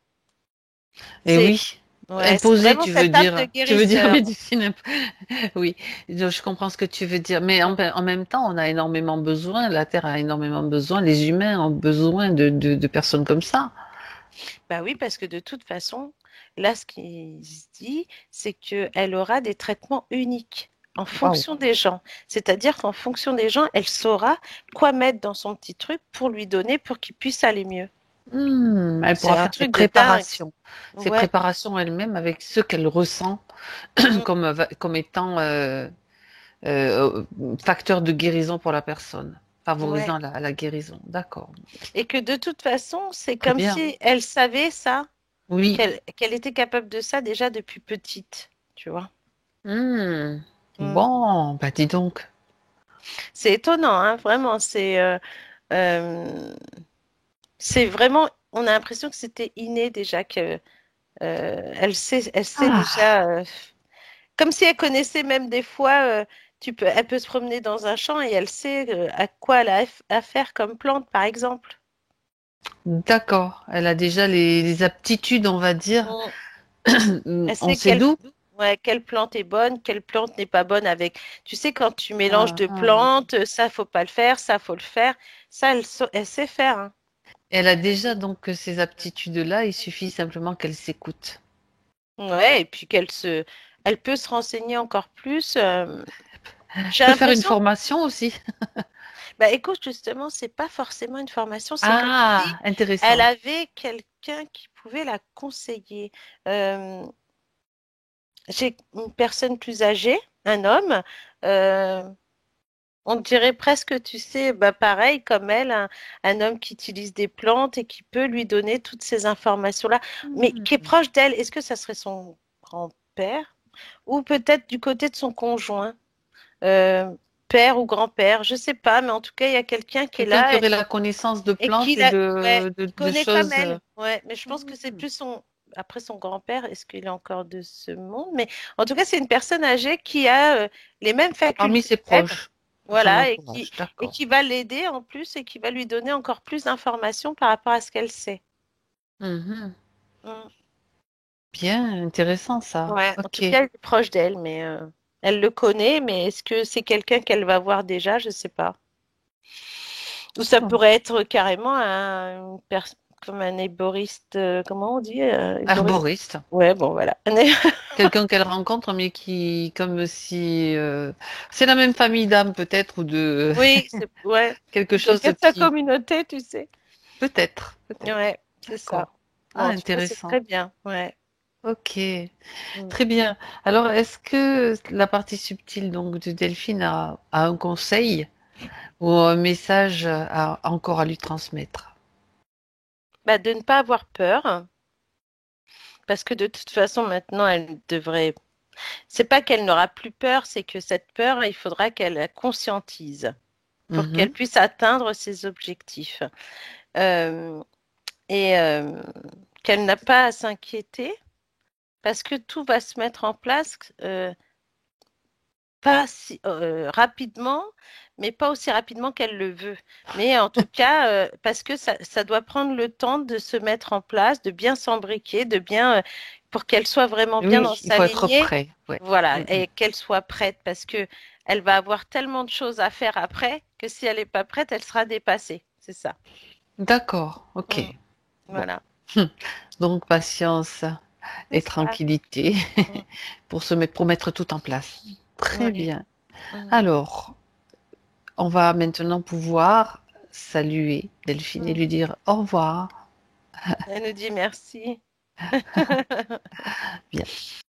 Et C'est oui. ouais, c'est Imposer, vraiment tu veux cet art de dire. Tu veux dire guérisseur. médecine. Oui, je comprends ce que tu veux dire. Mais en même temps, on a énormément besoin, la Terre a énormément besoin, les humains ont besoin de personnes comme ça. Bah oui, parce que de toute façon, là, ce qui se dit, c'est qu'elle aura des traitements uniques en Waouh. fonction des gens. C'est-à-dire qu'en fonction des gens, elle saura quoi mettre dans son petit truc pour lui donner pour qu'il puisse aller mieux. Elle C'est pourra un faire truc de dingue. ses Ouais. préparations elle-même avec ce qu'elle ressent Mm, comme étant euh, facteur de guérison pour la personne, ouais. favorisant la guérison. D'accord. Et que de toute façon, c'est Très comme bien. si elle savait ça, Oui. qu'elle était capable de ça déjà depuis petite, tu vois. Hmm. Mm. Bon, bah dis donc. C'est étonnant, hein, vraiment. Euh, c'est vraiment, on a l'impression que c'était inné déjà que elle sait Ah. déjà, comme si elle connaissait même des fois, elle peut se promener dans un champ et elle sait à quoi elle a affaire comme plante, par exemple. D'accord. Elle a déjà les aptitudes, on va dire. Mm. Elle On sait sait d'où? ouais, quelle plante est bonne, quelle plante n'est pas bonne avec. Tu sais, quand tu mélanges Ah, deux ah. plantes, ça, faut pas le faire, ça, faut le faire. Ça, elle sait faire, hein. Elle a déjà donc ces aptitudes-là. Il suffit simplement qu'elle s'écoute. Ouais, et puis elle peut se renseigner encore plus. J'ai Je peux faire une l'impression, formation aussi. bah écoute, justement, c'est pas forcément une formation, c'est comme si Ah, elle intéressant. avait quelqu'un qui pouvait la conseiller. Euh, j'ai une personne plus âgée, un homme. euh, On dirait presque, tu sais, bah pareil comme elle, un homme qui utilise des plantes et qui peut lui donner toutes ces informations-là, mais qui est Hmm. proche d'elle. Est-ce que ça serait son grand-père ou peut-être du côté de son conjoint, euh, père ou grand-père, je sais pas, mais en tout cas, il y a quelqu'un qui est Quelqu'un qui là aurait la connaissance de et plantes qui et ouais, qui de connaît comme choses. elle. Ouais, mais je pense que c'est Hmm. plus son. Après son grand-père, est-ce qu'il est encore de ce monde? Mais en tout cas, c'est une personne âgée qui a les mêmes Parmi facultés ses qu'elle. proches, de son Voilà, entourage. et D'accord. qui va l'aider en plus et qui va lui donner encore plus d'informations par rapport à ce qu'elle sait. Mhm. Mm. Bien, intéressant ça. Ouais, en tout Ok. cas, elle est proche d'elle, mais elle le connaît, mais est-ce que c'est quelqu'un qu'elle va voir déjà? Je sais pas. Ou ça Oh. pourrait être carrément comme un héboriste, comment on dit? Héboriste. Arboriste. Ouais, bon, voilà. Quelqu'un qu'elle rencontre, mais qui, comme si c'est la même famille d'âmes peut-être, ou de Oui, c'est ouais. quelque C'est chose quelqu'un de sa qui, communauté, tu sais. peut-être, peut-être. Ouais, c'est ça. D'accord. Bon, Ah, en tout cas, c'est intéressant. très bien. Ouais. Ok, Mm. très bien. Alors, est-ce que la partie subtile donc de Delphine a un conseil ou un message encore à lui transmettre? Bah, de ne pas avoir peur, parce que de toute façon, maintenant, elle devrait. C'est pas qu'elle n'aura plus peur, c'est que cette peur, il faudra qu'elle la conscientise pour qu'elle Mhm. puisse atteindre ses objectifs. Euh, et qu'elle n'a pas à s'inquiéter parce que tout va se mettre en place, pas si, rapidement, mais pas aussi rapidement qu'elle le veut. Mais en tout cas, parce que ça doit prendre le temps de se mettre en place, de bien s'embriquer, de bien, pour qu'elle soit vraiment bien dans Oui, il sa faut être lignée. prêt. Ouais. Voilà, Mhm. et qu'elle soit prête parce que elle va avoir tellement de choses à faire après que si elle n'est pas prête, elle sera dépassée. C'est ça. D'accord, ok. Mm. Bon. Voilà, Donc, patience c'est et ça. tranquillité Mm. pour mettre tout en place. Très Ouais. bien. Mm. Alors, on va maintenant pouvoir saluer Delphine et Mm. lui dire au revoir. Elle nous dit merci. Bien.